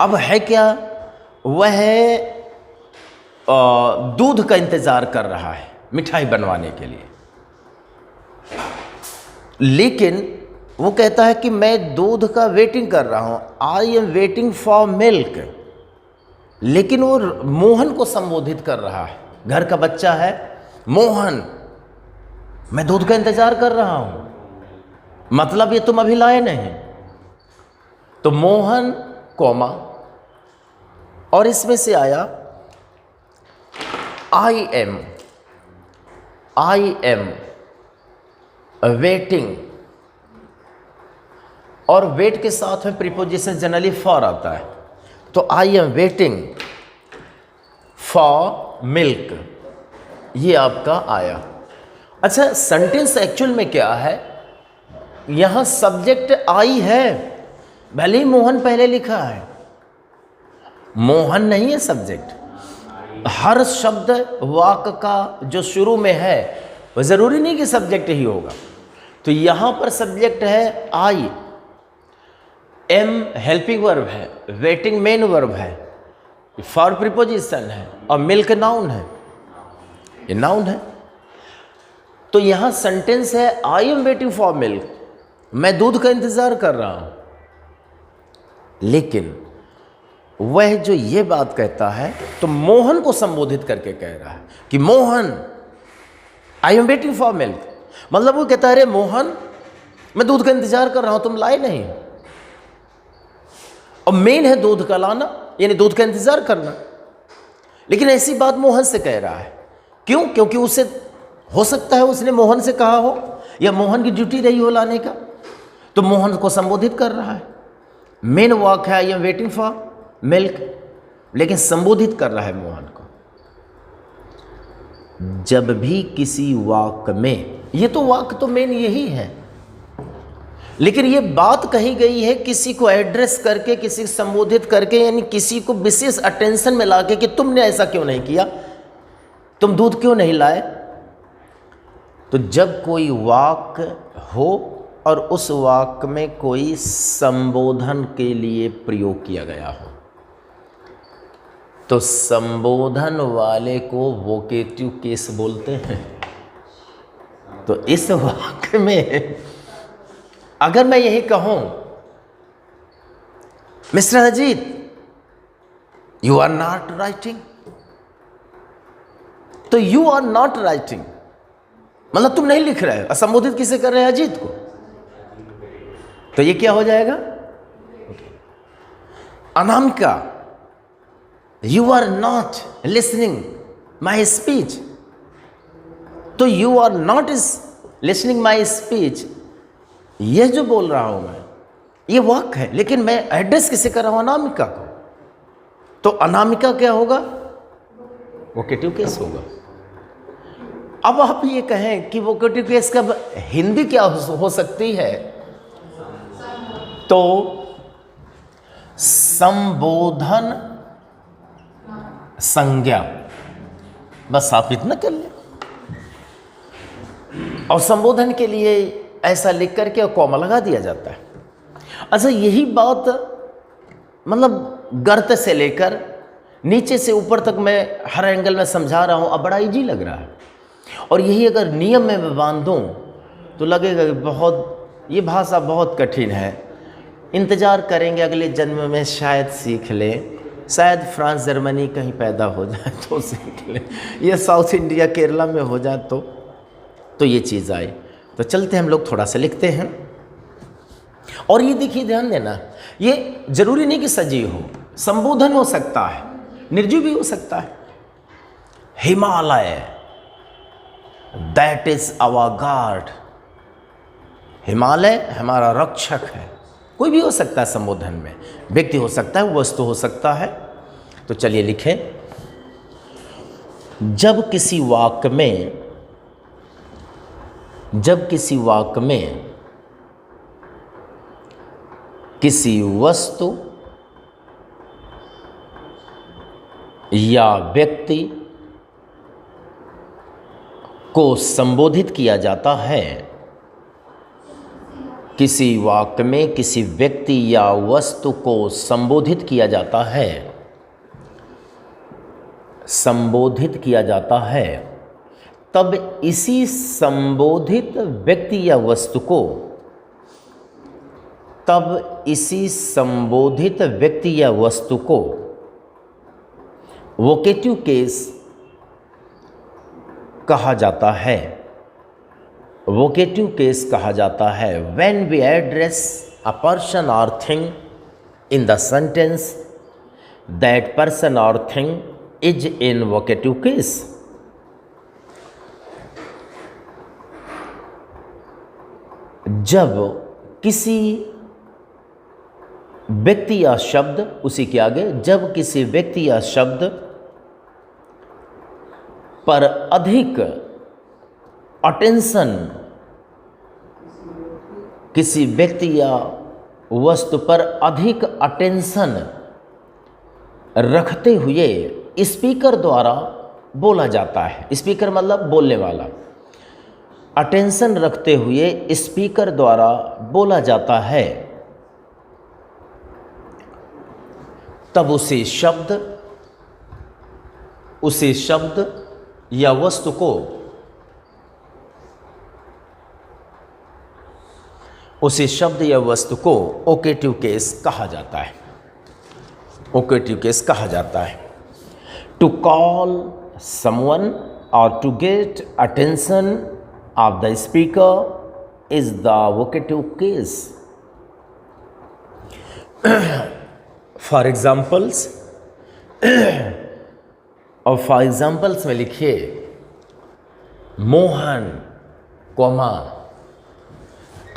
अब है क्या, वह दूध का इंतज़ार कर रहा है मिठाई बनवाने के लिए, लेकिन वो कहता है कि मैं दूध का वेटिंग कर रहा हूँ, आई एम वेटिंग फॉर मिल्क। लेकिन वो मोहन को संबोधित कर रहा है, घर का बच्चा है मोहन, मैं दूध का इंतजार कर रहा हूँ, मतलब ये तुम अभी लाए नहीं। तो मोहन कोमा, और इसमें से आया आई एम वेटिंग, और वेट के साथ में प्रीपोजिशन जनरली फॉर आता है। तो आई एम वेटिंग फॉर मिल्क, ये आपका आया। अच्छा, सेंटेंस एक्चुअल में क्या है, यहां सब्जेक्ट आई है, भले ही मोहन पहले लिखा है, मोहन नहीं है सब्जेक्ट। हर शब्द वाक्य का जो शुरू में है वह ज़रूरी नहीं कि सब्जेक्ट ही होगा। तो यहाँ पर सब्जेक्ट है आई, एम हेल्पिंग वर्ब है, वेटिंग मेन वर्ब है, फॉर प्रीपोजिशन है, और मिल्क नाउन है, ये नाउन है। तो यहाँ सेंटेंस है आई एम वेटिंग फॉर मिल्क, मैं दूध का इंतजार कर रहा हूं, लेकिन वह जो ये बात कहता है तो मोहन को संबोधित करके कह रहा है कि मोहन, आई एम वेटिंग फॉर मिल्क। मतलब वो कहता है अरे मोहन, मैं दूध का इंतजार कर रहा हूं, तुम लाए नहीं। और मेन है दूध का लाना, यानी दूध का इंतजार करना। लेकिन ऐसी बात मोहन से कह रहा है, क्यों? क्योंकि उसे हो सकता है उसने मोहन से कहा हो, या मोहन की ड्यूटी रही हो लाने का, तो मोहन को संबोधित कर रहा है। मेन वाक है आई एम वेटिंग फॉर मिल्क, लेकिन संबोधित कर रहा है मोहन को। जब भी किसी वाक में, ये तो वाक तो मेन यही है, लेकिन ये बात कही गई है किसी को एड्रेस करके, किसी को संबोधित करके, यानी किसी को विशेष अटेंशन में लाके कि तुमने ऐसा क्यों नहीं किया, तुम दूध क्यों नहीं लाए। तो जब कोई वाक हो और उस वाक में कोई संबोधन के लिए प्रयोग किया गया हो, तो संबोधन वाले को वोकेटिव केस बोलते हैं। तो इस वाक्य में अगर मैं यही कहूं, mister Ajit you are not writing, तो यू आर नॉट राइटिंग मतलब तुम नहीं लिख रहे हो। संबोधित किसे कर रहे हैं? अजीत को। तो ये क्या हो जाएगा? Anamika, you are not listening my speech, तो you are not listening my speech, ये जो बोल रहा हूं मैं, ये वाक्य है, लेकिन मैं एड्रेस किसे कर रहा हूं? अनामिका को। तो अनामिका क्या होगा? वोकेटिव केस होगा। अब आप ये कहें कि वोकेटिव केस का हिंदी क्या हो सकती है, तो संबोधन संज्ञा, बस आप इतना कर लें। और संबोधन के लिए ऐसा लिख करके कॉमा लगा दिया जाता है। अच्छा, यही बात मतलब गर्त से लेकर नीचे से ऊपर तक मैं हर एंगल में समझा रहा हूं, अब बड़ा इजी लग रहा है। और यही अगर नियम में मैं बांध दूं तो लगेगा कि बहुत, ये भाषा बहुत कठिन है, इंतज़ार करेंगे अगले जन्म में शायद सीख ले, शायद फ्रांस जर्मनी कहीं पैदा हो जाए तो सीख ले, ये साउथ इंडिया केरला में हो जाए तो ये चीज़ आए। तो चलते हम लोग थोड़ा सा लिखते हैं। और ये देखिए, ध्यान देना, ये जरूरी नहीं कि सजीव हो, संबोधन हो सकता है, निर्जीव भी हो सकता है। Himalaya, that is our god, Himalaya हमारा रक्षक है। कोई भी हो सकता है संबोधन में, व्यक्ति हो सकता है, वस्तु हो सकता है। तो चलिए लिखें, जब किसी वाक्य में किसी वस्तु या व्यक्ति को संबोधित किया जाता है, किसी वाक्य में किसी व्यक्ति या वस्तु को संबोधित किया जाता है, तब इसी संबोधित व्यक्ति या वस्तु को वोकेटिव केस कहा जाता है। वोकेटिव केस कहा जाता है when we address a person और thing in the sentence that person और thing is in vocative case. जब किसी व्यक्ति या शब्द, उसी के आगे, जब किसी व्यक्ति या शब्द पर अधिक अटेंशन, किसी व्यक्ति या वस्तु पर अधिक अटेंशन रखते हुए स्पीकर द्वारा बोला जाता है। स्पीकर मतलब बोलने वाला। अटेंशन रखते हुए स्पीकर द्वारा बोला जाता है, तब उसे शब्द या वस्तु को उसी शब्द या वस्तु को ओकेटिव केस कहा जाता है। ओकेटिव केस कहा जाता है। टू कॉल समवन और to get attention of the speaker is the vocative case. For examples, और फॉर एग्जाम्पल्स में लिखिए Mohan comma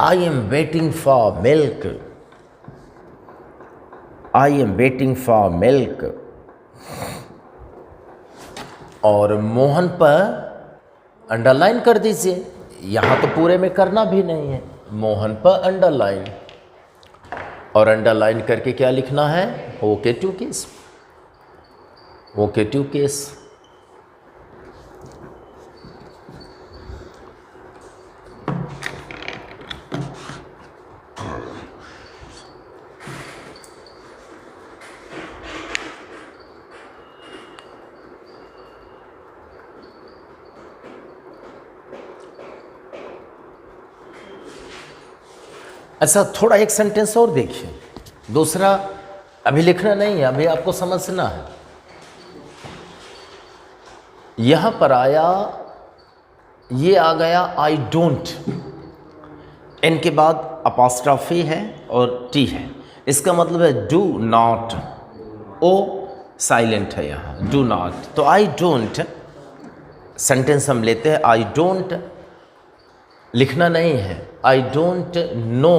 I am waiting for milk, I am waiting for milk. और मोहन पर अंडरलाइन कर दीजिए, यहाँ तो पूरे में करना भी नहीं है, मोहन पर अंडरलाइन, और अंडरलाइन करके क्या लिखना है, वोकेटिव केस, वोकेटिव केस। अच्छा, थोड़ा एक सेंटेंस और देखिए, दूसरा अभी लिखना नहीं है, अभी आपको समझना है। यहां पर आया, ये आ गया आई डोंट, इनके बाद अपॉस्ट्रोफी है और टी है, इसका मतलब है डू नॉट, ओ साइलेंट है यहाँ, डू नॉट। तो आई डोंट सेंटेंस हम लेते हैं, आई डोंट लिखना नहीं है, आई डोंट नो,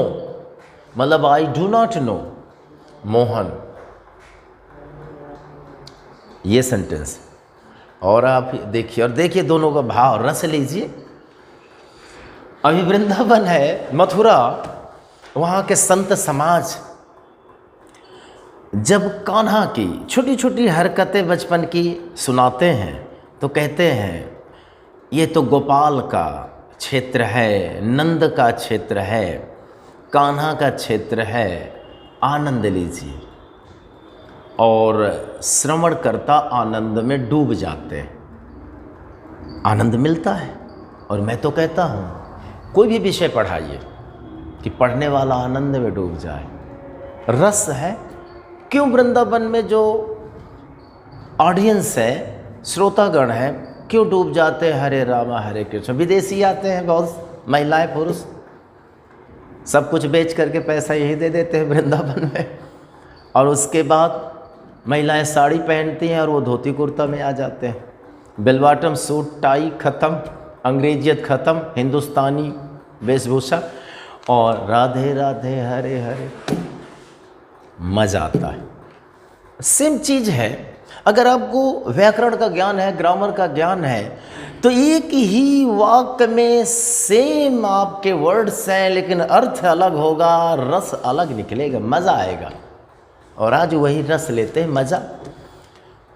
मतलब आई डू नॉट नो मोहन, ये सेंटेंस। और आप देखिए, और देखिए दोनों का भाव रस लीजिए। अभी वृंदावन है, मथुरा, वहाँ के संत समाज जब कान्हा की छोटी छोटी हरकतें बचपन की सुनाते हैं तो कहते हैं ये तो गोपाल का क्षेत्र है, नंद का क्षेत्र है, कान्हा का क्षेत्र है, आनंद लीजिए। और श्रवण करता आनंद में डूब जाते हैं, आनंद मिलता है। और मैं तो कहता हूँ कोई भी विषय पढ़ाइए कि पढ़ने वाला आनंद में डूब जाए, रस है। क्यों वृंदावन में जो ऑडियंस है, श्रोतागण है, क्यों डूब जाते हैं हरे रामा हरे कृष्ण। विदेशी आते हैं बहुत, महिलाएं पुरुष सब कुछ बेच करके पैसा यही दे देते हैं वृंदावन में, और उसके बाद महिलाएं साड़ी पहनती हैं और वो धोती कुर्ता में आ जाते हैं। बेल बॉटम सूट टाई ख़त्म, अंग्रेजियत ख़त्म, हिंदुस्तानी वेशभूषा, और राधे राधे हरे हरे, मज़ा आता है। सेम चीज़ है, अगर आपको व्याकरण का ज्ञान है, ग्रामर का ज्ञान है, तो एक ही वाक्य में सेम आपके वर्ड्स हैं लेकिन अर्थ अलग होगा, रस अलग निकलेगा, मज़ा आएगा। और आज वही रस लेते हैं, मज़ा।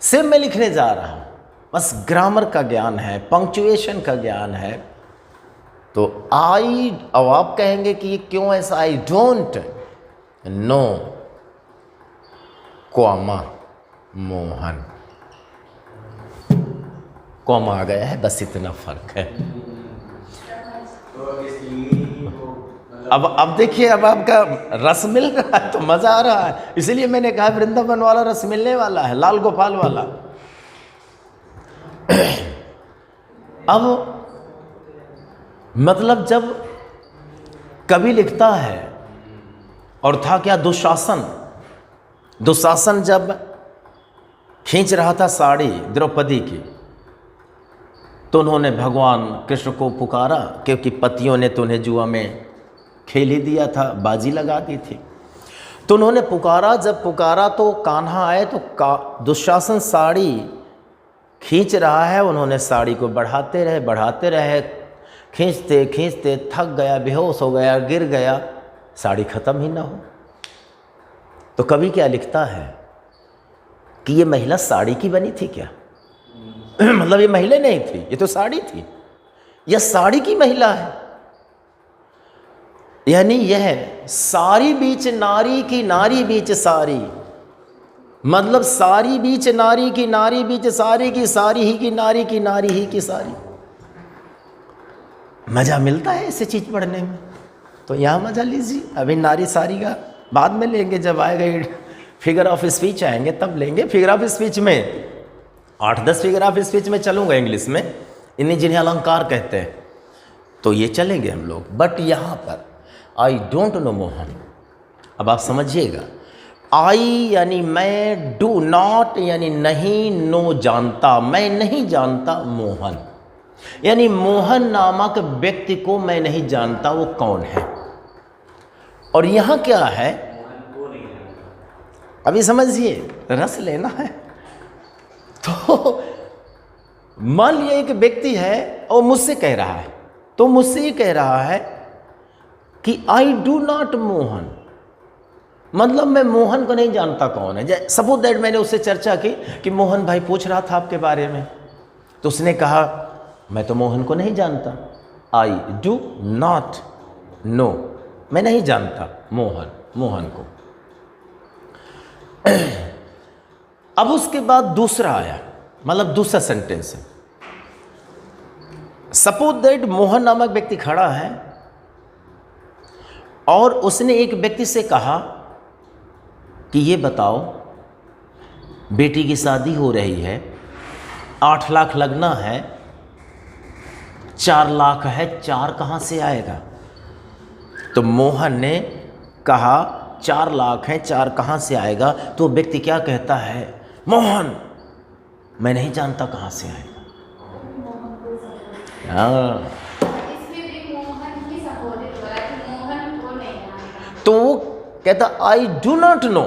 सेम मैं लिखने जा रहा हूँ, बस ग्रामर का ज्ञान है, पंक्चुएशन का ज्ञान है। तो आई, अब आप कहेंगे कि ये क्यों ऐसा, I don't know comma Mohan, comma आ गया है, बस इतना फर्क है। तो इसलिए अब देखिए, अब आपका रस मिल रहा है तो मज़ा आ रहा है, इसलिए मैंने कहा वृंदावन वाला रस मिलने वाला है, लाल गोपाल वाला। अब मतलब जब कवि लिखता है, और था क्या, दुशासन, दुशासन जब खींच रहा था साड़ी द्रौपदी की, तो उन्होंने भगवान कृष्ण को पुकारा, क्योंकि पतियों ने तो उन्हें जुआ में खेल ही दिया था, बाजी लगा दी थी। तो उन्होंने पुकारा, जब पुकारा तो कान्हा आए, तो दुशासन साड़ी खींच रहा है, उन्होंने साड़ी को बढ़ाते रहे, खींचते खींचते थक गया, बेहोश हो गया, गिर गया, साड़ी ख़त्म ही ना हो। तो कवि क्या लिखता है कि ये महिला साड़ी की बनी थी क्या? मतलब ये महिला नहीं थी, ये तो साड़ी थी, यह साड़ी की महिला है। यानी यह सारी बीच नारी की, नारी बीच सारी, मतलब सारी बीच नारी की, नारी बीच सारी की, सारी ही की नारी की, नारी ही की सारी। मजा मिलता है ऐसी चीज पढ़ने में। तो यहाँ मजा लीजिए, अभी नारी सारी का बाद में लेंगे, जब आएगा फिगर ऑफ स्पीच आएंगे तब लेंगे। फिगर ऑफ स्पीच में 8-10 फिगर ऑफ स्पीच में चलूँगा इंग्लिश में, इन्हें जिन्हें अलंकार कहते हैं, तो ये चलेंगे हम लोग। बट यहाँ पर आई डोंट नो मोहन, अब आप समझिएगा, आई यानी मैं, डू नॉट यानी नहीं, नो जानता, मैं नहीं जानता मोहन, यानी मोहन नामक व्यक्ति को मैं नहीं जानता वो कौन है। और यहाँ क्या है, अभी समझिए, रस लेना है। तो मान लिया एक व्यक्ति है और मुझसे कह रहा है, तो मुझसे ये कह रहा है कि आई डू नॉट मोहन, मतलब मैं मोहन को नहीं जानता कौन है। सपोज दैट मैंने उससे चर्चा की कि मोहन भाई पूछ रहा था आपके बारे में, तो उसने कहा मैं तो मोहन को नहीं जानता, आई डू नॉट नो, मैं नहीं जानता मोहन को। अब उसके बाद दूसरा आया, मतलब दूसरा सेंटेंस है। सपोज दैट मोहन नामक व्यक्ति खड़ा है और उसने एक व्यक्ति से कहा कि ये बताओ बेटी की शादी हो रही है, 8 लाख लगना है, 4 लाख है, 4 कहाँ से आएगा? तो मोहन ने कहा 4 लाख है, 4 कहाँ से आएगा? तो व्यक्ति क्या कहता है, मोहन मैं नहीं जानता कहाँ से आएगा। हाँ, इसमें भी मोहन ही संबोधित हो रहा है कि मोहन को नहीं जानता। तो वो कहता आई डू नॉट नो,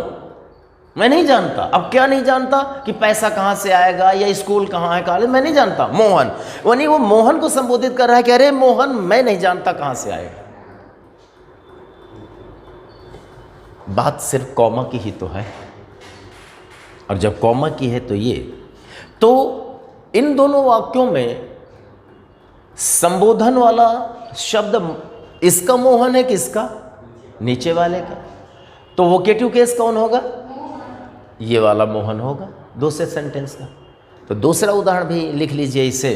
मैं नहीं जानता। अब क्या नहीं जानता कि पैसा कहाँ से आएगा या स्कूल कहाँ है, कॉलेज, मैं नहीं जानता मोहन, यानी वो मोहन को संबोधित कर रहा है कि अरे मोहन मैं नहीं जानता कहाँ से आएगा। बात सिर्फ कॉमा की ही तो है, और जब कॉमा की है तो ये, तो इन दोनों वाक्यों में संबोधन वाला शब्द इसका मोहन है, किसका? नीचे वाले का। तो वोकेटिव केस कौन होगा? ये वाला मोहन होगा दूसरे सेंटेंस का। तो दूसरा उदाहरण भी लिख लीजिए इसे,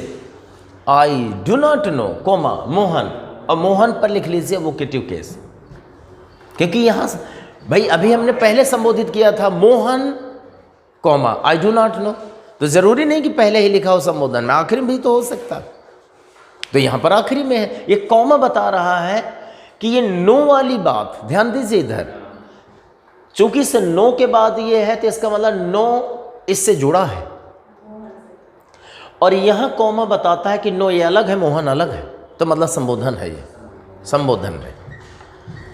I do not know comma Mohan, और मोहन पर लिख लीजिए वोकेटिव केस, क्योंकि यहाँ भाई अभी हमने पहले संबोधित किया था Mohan comma I do not no, तो जरूरी नहीं कि पहले ही लिखा हो संबोधन में, आखिरी में भी तो हो सकता। तो यहाँ पर आखिरी में है, ये कॉमा बता रहा है कि ये नो वाली बात, ध्यान दीजिए इधर, चूंकि इससे नो के बाद ये है तो इसका मतलब नो इससे जुड़ा है, और यहाँ कॉमा बताता है कि नो ये अलग है, मोहन अलग है, तो मतलब संबोधन है, ये संबोधन है।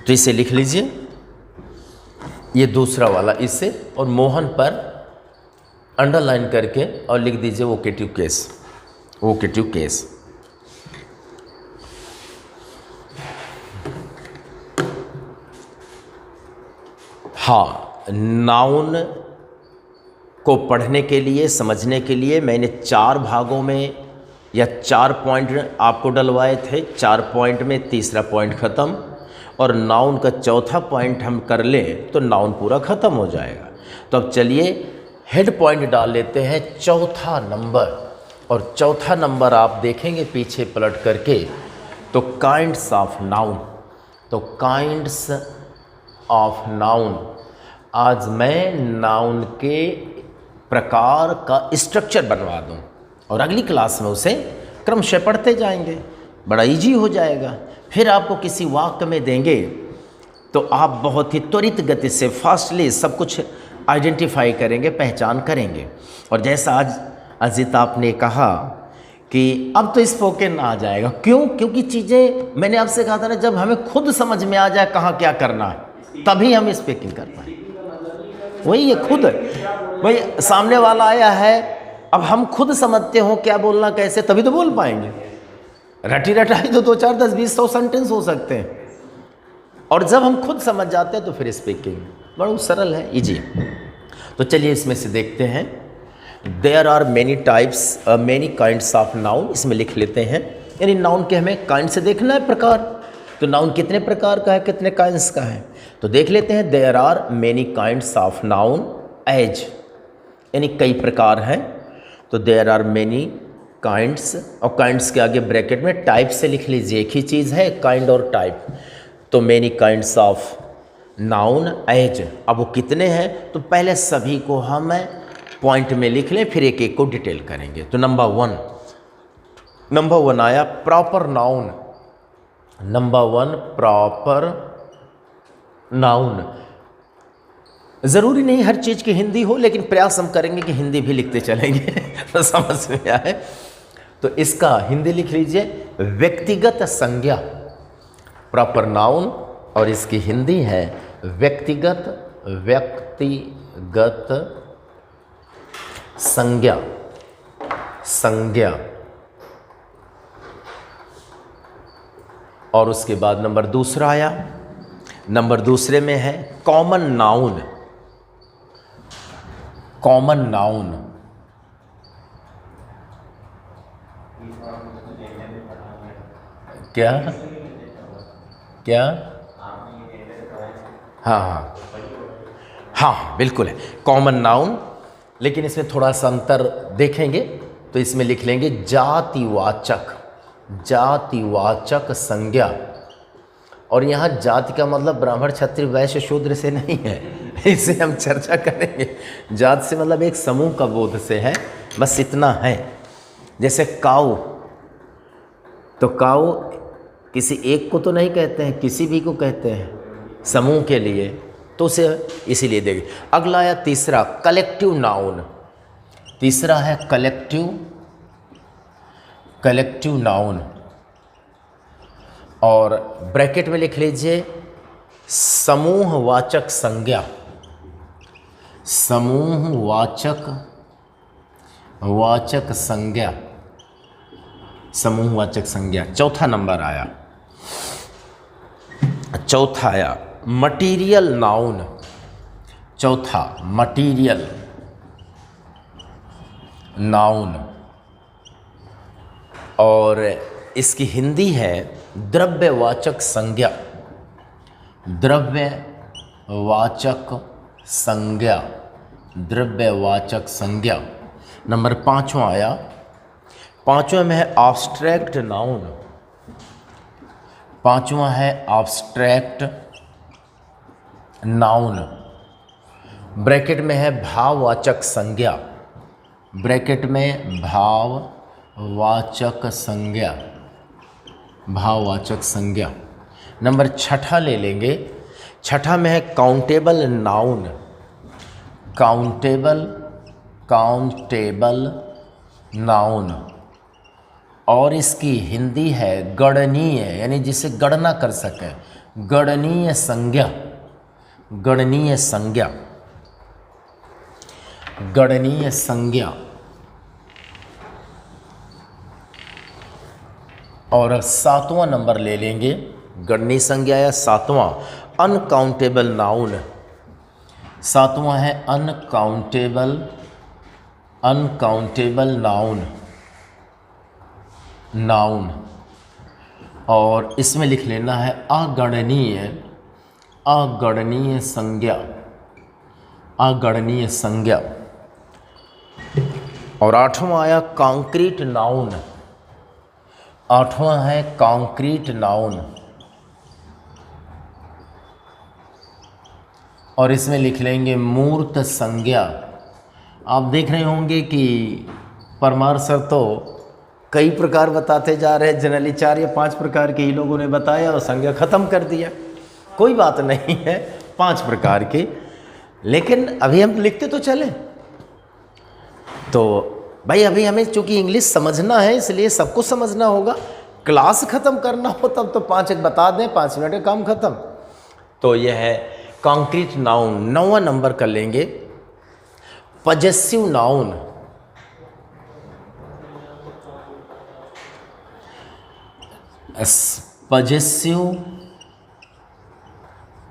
तो इसे लिख लीजिए, ये दूसरा वाला इससे, और मोहन पर अंडरलाइन करके और लिख दीजिए वोकेटिव केस, वोकेटिव केस। हाँ, नाउन को पढ़ने के लिए, समझने के लिए मैंने 4 भागों में या 4 पॉइंट आपको डलवाए थे। 4 पॉइंट में तीसरा पॉइंट ख़त्म, और नाउन का चौथा पॉइंट हम कर लें तो नाउन पूरा ख़त्म हो जाएगा। तो अब चलिए हेड पॉइंट डाल लेते हैं, चौथा नंबर। और चौथा नंबर आप देखेंगे पीछे पलट करके, तो काइंड्स ऑफ नाउन। तो काइंड्स ऑफ नाउन, आज मैं नाउन के प्रकार का स्ट्रक्चर बनवा दूं, और अगली क्लास में उसे क्रमशः पढ़ते जाएंगे, बड़ा इजी हो जाएगा। फिर आपको किसी वाक्य में देंगे तो आप बहुत ही त्वरित गति से फास्टली सब कुछ आइडेंटिफाई करेंगे, पहचान करेंगे। और जैसा आज अजित आपने कहा कि अब तो स्पोकन आ जाएगा, क्यों? क्योंकि चीज़ें मैंने आपसे कहा था ना, जब हमें खुद समझ में आ जाए कहाँ क्या करना है तभी हम स्पीकिंग कर पाए। वही है, खुद वही सामने वाला आया है, अब हम खुद समझते हो क्या बोलना कैसे, तभी तो बोल पाएंगे। रटी रटाई तो 2, 4, 10, 20, 100 सेंटेंस हो सकते हैं, और जब हम खुद समझ जाते हैं तो फिर स्पीकिंग बड़ा सरल है, इजी। तो चलिए इसमें से देखते हैं। There are many types, many kinds of noun, इसमें लिख लेते हैं। यानी नाउन के हमें काइंड से देखना है प्रकार, तो नाउन कितने प्रकार का है, कितने काइंड्स का है, तो देख लेते हैं। There are many kinds of noun as, यानी कई प्रकार हैं, तो देयर आर मैनी काइंड्स, और काइंड्स के आगे ब्रैकेट में टाइप से लिख लीजिए, एक ही चीज़ है काइंड और टाइप। तो many kinds of noun as, अब वो कितने हैं तो पहले सभी को हम पॉइंट में लिख लें, फिर एक एक को डिटेल करेंगे। तो नंबर वन आया proper noun. Number one proper noun. ज़रूरी नहीं हर चीज़ की हिंदी हो, लेकिन प्रयास हम करेंगे कि हिंदी भी लिखते चलेंगे तो समझ में आए। तो इसका हिंदी लिख लीजिए व्यक्तिगत संज्ञा, प्रॉपर नाउन, और इसकी हिंदी है व्यक्तिगत संज्ञा। और उसके बाद नंबर दूसरा आया, नंबर दूसरे में है कॉमन नाउन। क्या हाँ बिल्कुल है कॉमन नाउन, लेकिन इसमें थोड़ा सा अंतर देखेंगे तो इसमें लिख लेंगे जातिवाचक संज्ञा। और यहाँ जाति का मतलब ब्राह्मण क्षत्रिय वैश्य शूद्र से नहीं है, इसे हम चर्चा करेंगे। जात से मतलब एक समूह का बोध से है, बस इतना है। जैसे काऊ, तो काऊ किसी एक को तो नहीं कहते हैं, किसी भी को कहते हैं समूह के लिए, तो उसे इसीलिए देंगे। अगला आया तीसरा कलेक्टिव नाउन। तीसरा है कलेक्टिव नाउन, और ब्रैकेट में लिख लीजिए समूहवाचक संज्ञा। चौथा नंबर आया, मटीरियल नाउन। चौथा मटीरियल नाउन, और इसकी हिंदी है द्रव्यवाचक संज्ञा। नंबर पाँचवा आया, पाँचवें में है एब्स्ट्रैक्ट नाउन। पाँचवा है एब्स्ट्रैक्ट नाउन, ब्रैकेट में है भाववाचक संज्ञा। ब्रैकेट में भाववाचक संज्ञा। नंबर छठा ले लेंगे, छठा में है काउंटेबल नाउन, और इसकी हिंदी है गणनीय, यानी जिसे गणना कर सके, गणनीय संज्ञा। और सातवां नंबर ले लेंगे, गणनीय संज्ञा या सातवां अनकाउंटेबल नाउन। सातवां है अनकाउंटेबल नाउन, और इसमें लिख लेना है अगणनीय संज्ञा। और आठवां आया कॉन्क्रीट नाउन। आठवां है कॉन्क्रीट नाउन, और इसमें लिख लेंगे मूर्त संज्ञा। आप देख रहे होंगे कि परमार सर तो कई प्रकार बताते जा रहे हैं, जनरली 4 या 5 प्रकार के ही लोगों ने बताया और संज्ञा ख़त्म कर दिया। कोई बात नहीं है, 5 प्रकार के, लेकिन अभी हम लिखते तो चले। तो भाई अभी हमें चूँकि इंग्लिश समझना है, इसलिए सबको समझना होगा। क्लास ख़त्म करना हो तब तो 5 एक बता दें, 5 मिनट में काम ख़त्म। तो यह है कॉन्क्रीट नाउन। 9वां नंबर कर लेंगे possessive noun.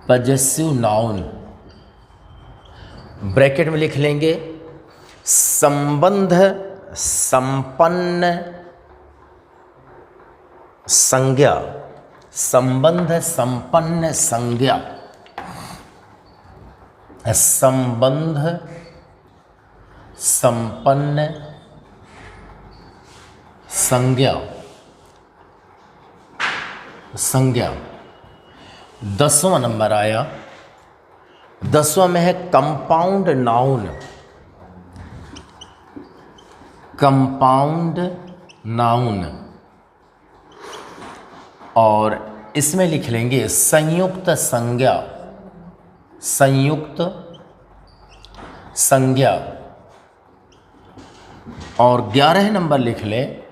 Possessive noun, bracket में लिख लेंगे संबंध संपन्न संज्ञा। संबंध संपन्न संज्ञा, संबंध संपन्न संज्ञा। 10वां नंबर आया। 10वां में है कंपाउंड नाउन। कंपाउंड नाउन, और इसमें लिख लेंगे संयुक्त संज्ञा। संयुक्त संज्ञा। और 11 नंबर लिख लें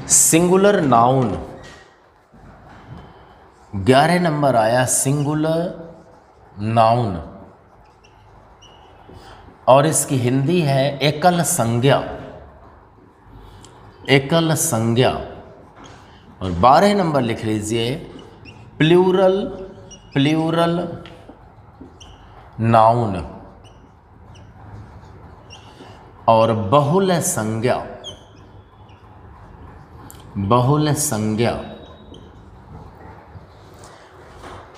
सिंगुलर नाउन। 11 नंबर आया सिंगुलर नाउन, और इसकी हिंदी है एकल संज्ञा। एकल संज्ञा। और 12 नंबर लिख लीजिए प्लूरल। प्लूरल नाउन और बहुल संज्ञा। बहुल संज्ञा।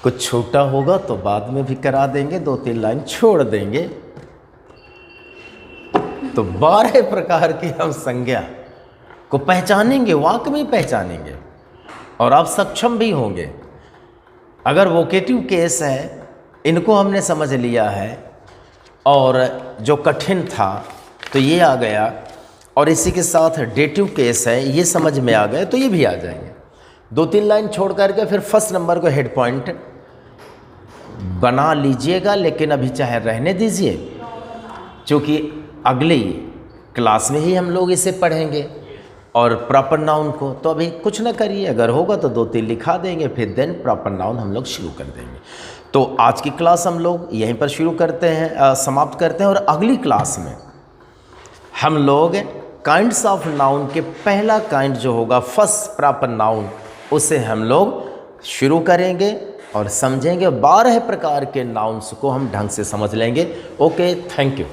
कुछ छोटा होगा तो बाद में भी करा देंगे, 2-3 लाइन छोड़ देंगे। तो 12 प्रकार की हम संज्ञा को पहचानेंगे, वाक्य में पहचानेंगे, और आप सक्षम भी होंगे। अगर वोकेटिव केस है, इनको हमने समझ लिया है, और जो कठिन था तो ये आ गया, और इसी के साथ डेटिव केस है, ये समझ में आ गए तो ये भी आ जाएंगे। 2-3 लाइन छोड़ करके फिर फर्स्ट नंबर को हेड पॉइंट बना लीजिएगा, लेकिन अभी चाहे रहने दीजिए, क्योंकि अगली क्लास में ही हम लोग इसे पढ़ेंगे और प्रॉपर नाउन को। तो अभी कुछ ना करिए, अगर होगा तो 2-3 लिखा देंगे, फिर देन प्रॉपर नाउन हम लोग शुरू कर देंगे। तो आज की क्लास हम लोग यहीं पर शुरू करते हैं, समाप्त करते हैं, और अगली क्लास में हम लोग काइंड्स ऑफ नाउन के पहला काइंड जो होगा फर्स्ट प्रॉपर नाउन, उसे हम लोग शुरू करेंगे और समझेंगे। 12 प्रकार के नाउन्स को हम ढंग से समझ लेंगे। Okay, thank you.